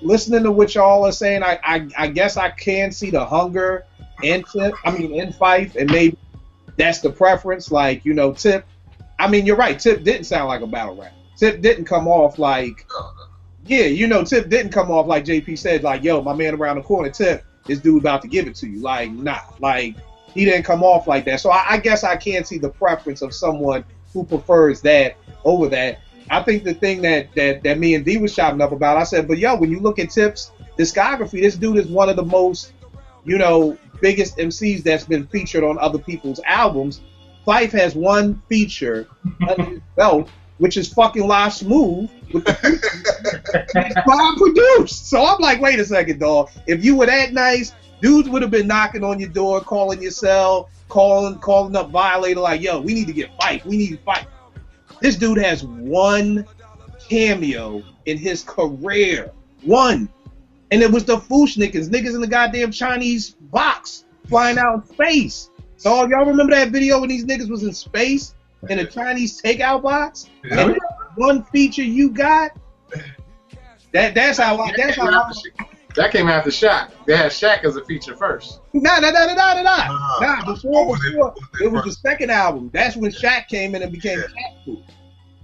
Listening to what y'all are saying, I guess I can see the hunger in Phife, and maybe that's the preference. Like, Tip. I mean, you're right. Tip didn't sound like a battle rapper. Tip didn't come off like, Tip didn't come off like JP said, like, yo, my man around the corner, Tip, this dude about to give it to you. Like, nah, like he didn't come off like that. So I guess I can see the preference of someone who prefers that over that. I think the thing that me and D was chopping up about, I said, but yo, when you look at Tip's discography, this dude is one of the most, biggest MCs that's been featured on other people's albums. Phife has one feature under his belt, which is fucking Live Smooth with the Bob produced. So I'm like, wait a second, dog. If you were that nice, dudes would have been knocking on your door, calling your cell, calling up Violator, like, yo, we need to get Phife. We need Phife. This dude has one cameo in his career. One. And it was the Foosh niggas in the goddamn Chinese box flying out in space. So y'all remember that video when these niggas was in space in a Chinese takeout box? Yeah. And one feature you got, that's how That came after Shaq. They had Shaq as a feature first. Nah. Before it was the second album. That's when Shaq came in and became Cat Food.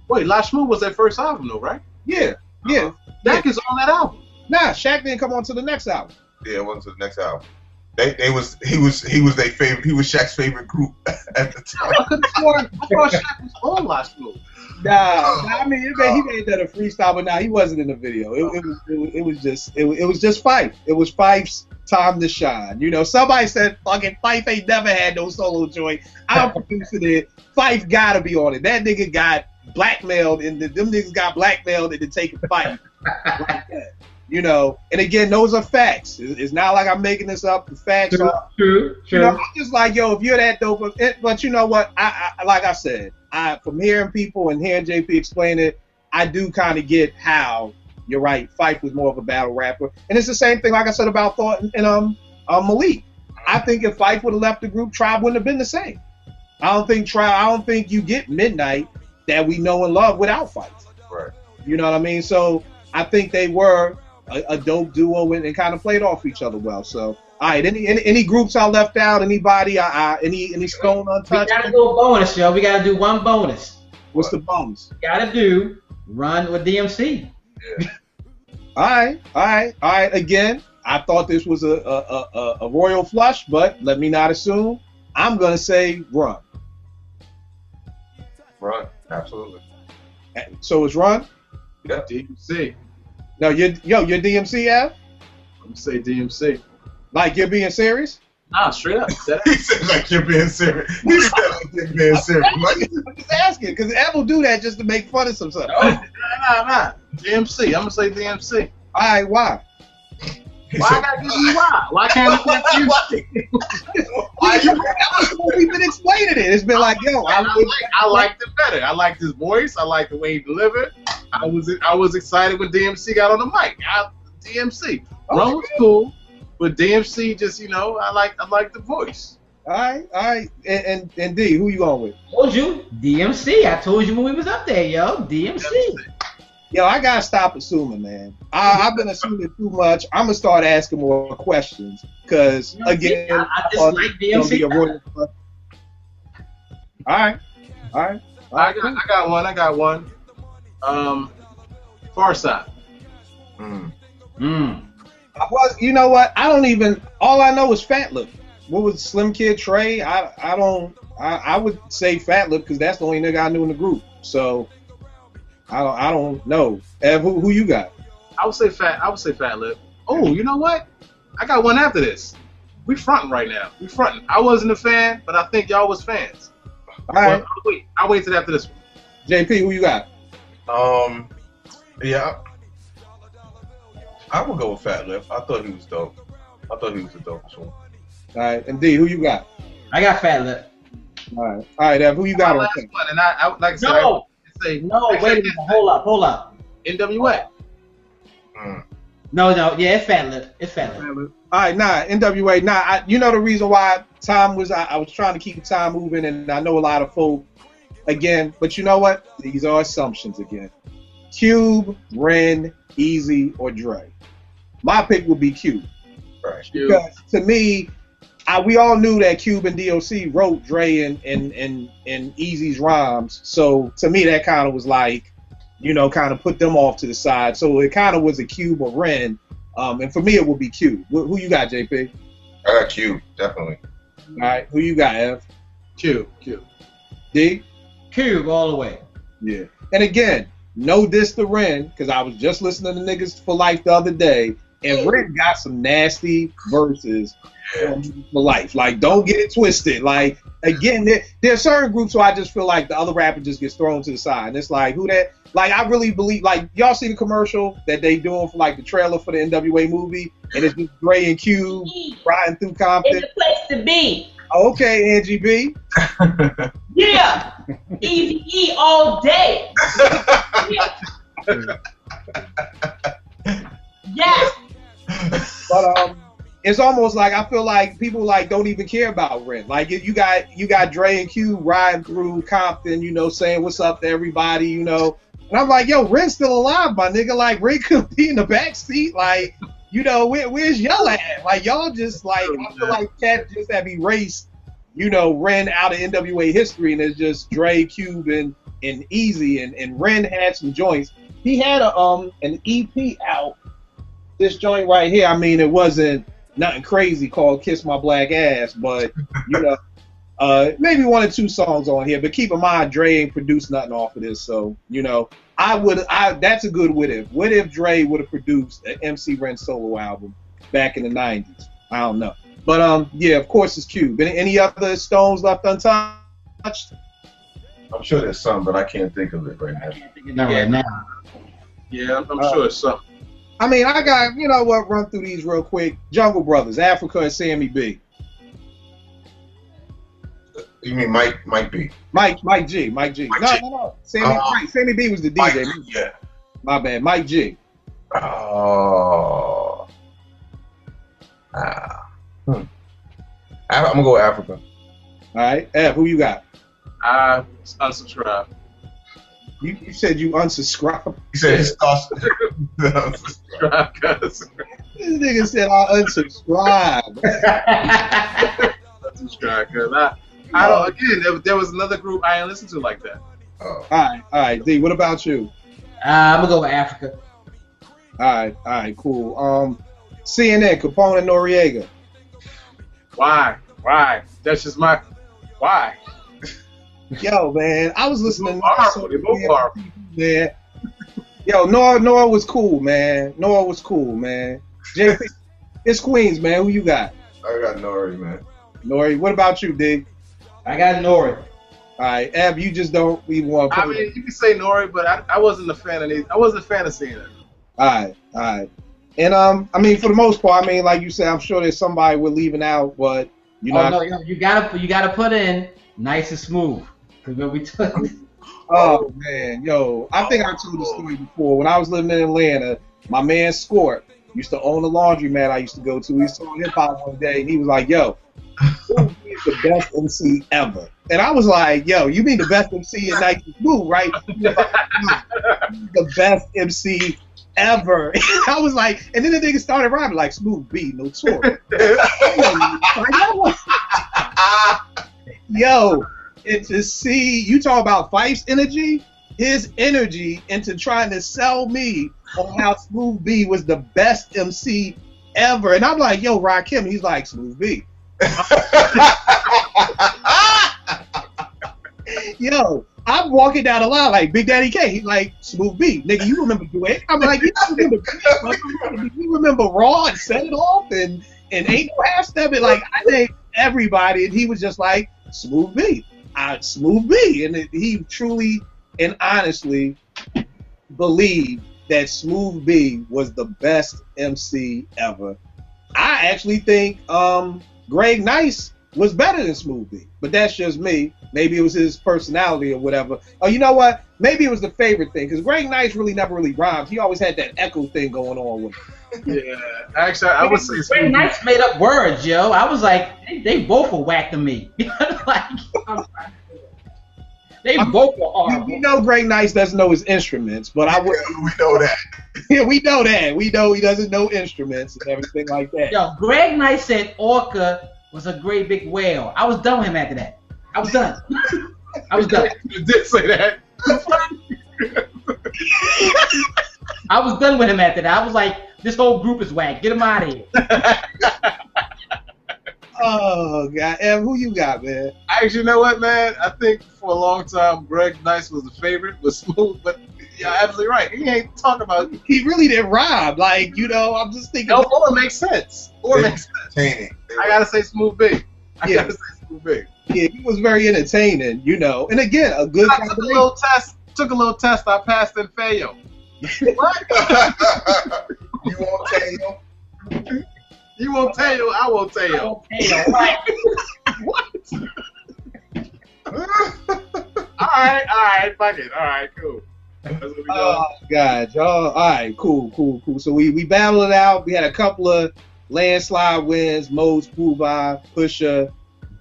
Wait, La Smooth was their first album though, right? Yeah. Shaq is on that album. Nah, Shaq didn't come on to the next album. Yeah, it went to the next album. He was their favorite. He was Shaq's favorite group at the time. I thought Shaq was on La Smooth. Nah, I mean, he made that a freestyle, but nah, he wasn't in the video. It was just Phife. It was Fife's time to shine. You know, somebody said fucking Phife ain't never had no solo joint. I'm producing it. Phife gotta be on it. That nigga got blackmailed, and them niggas got blackmailed into taking Phife like that. You know, and again, those are facts. It's not like I'm making this up. The facts are true. You know, I'm just like, yo, if you're that dope, but you know what? I like I said, from hearing people and hearing JP explain it, I do kind of get how you're right. Phife was more of a battle rapper, and it's the same thing, like I said about Thought and Malik. I think if Phife would have left the group, Tribe wouldn't have been the same. I don't think you get Midnight that we know and love without Phife. Right. You know what I mean? So I think they were a dope duo and kind of played off each other well. So, all right, any groups I left out? Anybody? Any stone untouched? We gotta do a bonus, yo. We gotta do one bonus. What's the bonus? We gotta do Run with DMC. Yeah. All right. Again, I thought this was a royal flush, but let me not assume. I'm gonna say Run. Run, absolutely. So it's Run. Yeah. DMC. No, you're DMC, F? I'm gonna say DMC. Like you're being serious? Nah, straight up. He said like you're being serious. He said like you're being serious. I'm just asking, because F will do that just to make fun of some stuff. Nah. DMC. I'm gonna say DMC. All right, why? Why I gotta give you why? Why can't I say DMC? We've been explaining it. It's been like, yo, I liked it better. I liked his voice. I liked the way he delivered. I was excited when DMC got on the mic. DMC. Run was cool, but DMC just, you know, I like the voice. All right. And D, who you going with? Told you, DMC. I told you when we was up there, yo. DMC. Yo, I gotta stop assuming, man. I've been assuming too much. I'm gonna start asking more questions, because again, I just like DMC. All right. I got one. Far Side. You know what? All I know is Fat Lip. What was Slim Kid Trey? I would say Fat Lip, because that's the only nigga I knew in the group. So I don't know. Ev, who you got? I would say Fat Lip. Oh, you know what? I got one after this. We fronting right now. We fronting. I wasn't a fan, but I think y'all was fans. All right. I'll wait till after this one. JP, who you got? Yeah. I would go with Fat Lip. I thought he was dope. I thought he was the dopest one. All right. And D, who you got? I got Fat Lip. All right, Ev, who you got? Last one, and I like I said, No. Say, No, wait a minute. Hold up. NWA. No, yeah, it's Fat Lip. All right, NWA. You know the reason why time was, I was trying to keep time moving, and I know a lot of folk, again, but you know what? These are assumptions again. Cube, Ren, Easy, or Dre. My pick would be Cube. Right. Because to me, we all knew that Cube and DOC wrote Dre and Easy's rhymes. So to me, that kind of was like, you know, kind of put them off to the side. So it kind of was a Cube or Ren. And for me, it would be Cube. Who you got, JP? I got Cube, definitely. All right. Who you got, Ev? Cube. D? Cube all the way. Yeah. And again, no diss to Ren, because I was just listening to Niggas for Life the other day, and Ren got some nasty verses for life. Like, don't get it twisted. Like, again, there are certain groups where I just feel like the other rapper just gets thrown to the side. And it's like, who that? Like, I really believe, like, y'all see the commercial that they doing for, like, the trailer for the NWA movie? And it's just Dre and Cube riding through Compton. It's a place to be. Okay, Angie B. Yeah. Easy E all day. Yeah. But it's almost like I feel like people like don't even care about Ren. Like you got Dre and Q riding through Compton, you know, saying what's up to everybody, you know. And I'm like, yo, Ren's still alive, my nigga. Like Ren could be in the back seat. Like you know, where's y'all at? Like y'all just like I feel like Cat just have erased, you know, Ren out of NWA history, and it's just Dre, Cube, and Easy, and Ren had some joints. He had an EP out. This joint right here, I mean, it wasn't nothing crazy called "Kiss My Black Ass," but you know, maybe 1 or 2 songs on here. But keep in mind, Dre ain't produced nothing off of this, so you know, that's a good what if. What if Dre would have produced an MC Ren solo album back in the '90s? I don't know, but yeah, of course it's Cube. Any other stones left untouched? I'm sure there's some, but I can't think of it right now. I can't think of that right now. Yeah, I'm sure it's something. I mean, I got, you know what, run through these real quick. Jungle Brothers, Africa, and Sammy B. You mean Mike B? Mike G. No. Sammy B was the DJ. Yeah. My bad. Mike G. Oh. I'm gonna go with Africa. All right. F, who you got? I unsubscribe. You said you unsubscribed. He said it's awesome. Unsubscribe, cuz. This nigga said I unsubscribe. Unsubscribe, cuz. I don't. Again, there was another group I didn't listen to like that. Oh. All right. D, what about you? I'm gonna go with Africa. All right, cool. CNN, Capone and Noriega. Why? That's just my. Why? Yo, man, I was listening. They both are. Yeah. Yo, Noah was cool, man. JP, it's Queens, man. Who you got? I got Nori, man. Nori, what about you, Dig? I got Nori. All right, Ab, you just don't even want to. I mean, you can say Nori, but I wasn't a fan of these. I wasn't a fan of seeing it. All right. And I mean, for the most part, I mean, like you said, I'm sure there's somebody we're leaving out, but you know. Oh no, you gotta put in Nice and Smooth. Cause when we took. Oh man, yo, I think I told the story before. When I was living in Atlanta, my man Scort used to own a laundromat I used to go to. He saw hip hop one day, and he was like, "Yo, who is the best MC ever?" And I was like, "Yo, you mean the best MC in Nice and Smooth, right?" The best MC ever. I was like, and then the nigga started rhyming like Smooth B, no tour. Yo, and to see you talk about Fife's energy, his energy into trying to sell me on how Smooth B was the best MC ever, and I'm like, yo, Rakim, he's like Smooth B. Yo, I'm walking down the line like Big Daddy K. He's like, Smooth B, nigga, you remember Duet? I'm like, you remember Raw and Set It Off and Ain't No Half Step It? Like, I named everybody, and he was just like, Smooth B. Smooth B. And he truly and honestly believed that Smooth B was the best MC ever. I actually think Greg Nice was better than Smooth B, but that's just me. Maybe it was his personality or whatever. Oh, you know what? Maybe it was the favorite thing, because Greg Nice really never really rhymed. He always had that echo thing going on with him. Yeah, actually, I would say Greg Nice made up words, yo. I was like, they both were whack to me. Like, they both were horrible. We know Greg Nice doesn't know his instruments, but I would. We know that. Yeah, we know that. We know he doesn't know instruments and everything like that. Yo, Greg Nice said Orca was a great big whale. I was done with him after that. I was done. You did say that. I was done with him after that. I was like, this whole group is whack. Get him out of here. Oh, God. Em, who you got, man? Actually, you know what, man? I think for a long time, Greg Nice was the favorite, but Smooth, but yeah, absolutely right. He ain't talking about. He really didn't rhyme. Like, you know, I'm just thinking. No, or it makes sense. Or it makes sense. I gotta say Smooth B. I gotta say Smooth B. Yeah, he was very entertaining, you know. And again, a good. I took a little test. I passed and failed. What? You won't tell you. You won't tell you. I won't tell you. Right. What? All right, fuck it. All right, cool. That's what we doing. Oh God, y'all. All right, cool. So we battled it out. We had a couple of landslide wins: Mose, Puba, Pusha,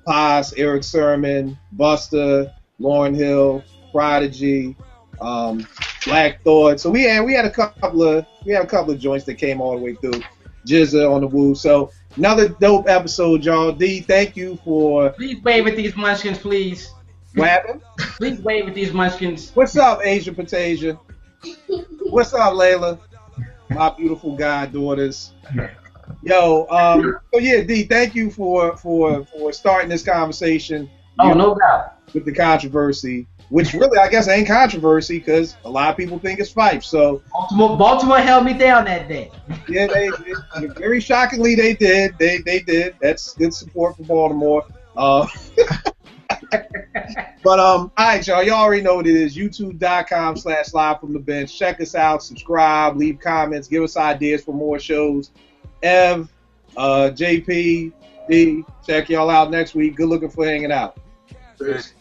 Paz, Erick Sermon, Buster, Lauryn Hill, Prodigy, Black Thought. So we had a couple of joints that came all the way through. Jizza on the Woo. So another dope episode, y'all. D, thank you for. Please wave at these munchkins, please. What happened? Please wave at these munchkins. What's up, Asia Patasia? What's up, Layla? My beautiful goddaughters. Yo, so yeah, D, thank you for starting this conversation. Oh, no doubt. With the controversy, which really I guess ain't controversy because a lot of people think it's Phife. So Baltimore held me down that day. Yeah, they very shockingly they did. They did. That's good support for Baltimore. But all right, y'all. Y'all already know what it is. YouTube.com/live from the bench. Check us out. Subscribe. Leave comments. Give us ideas for more shows. Ev, JP, D. Check y'all out next week. Good looking for hanging out. Peace.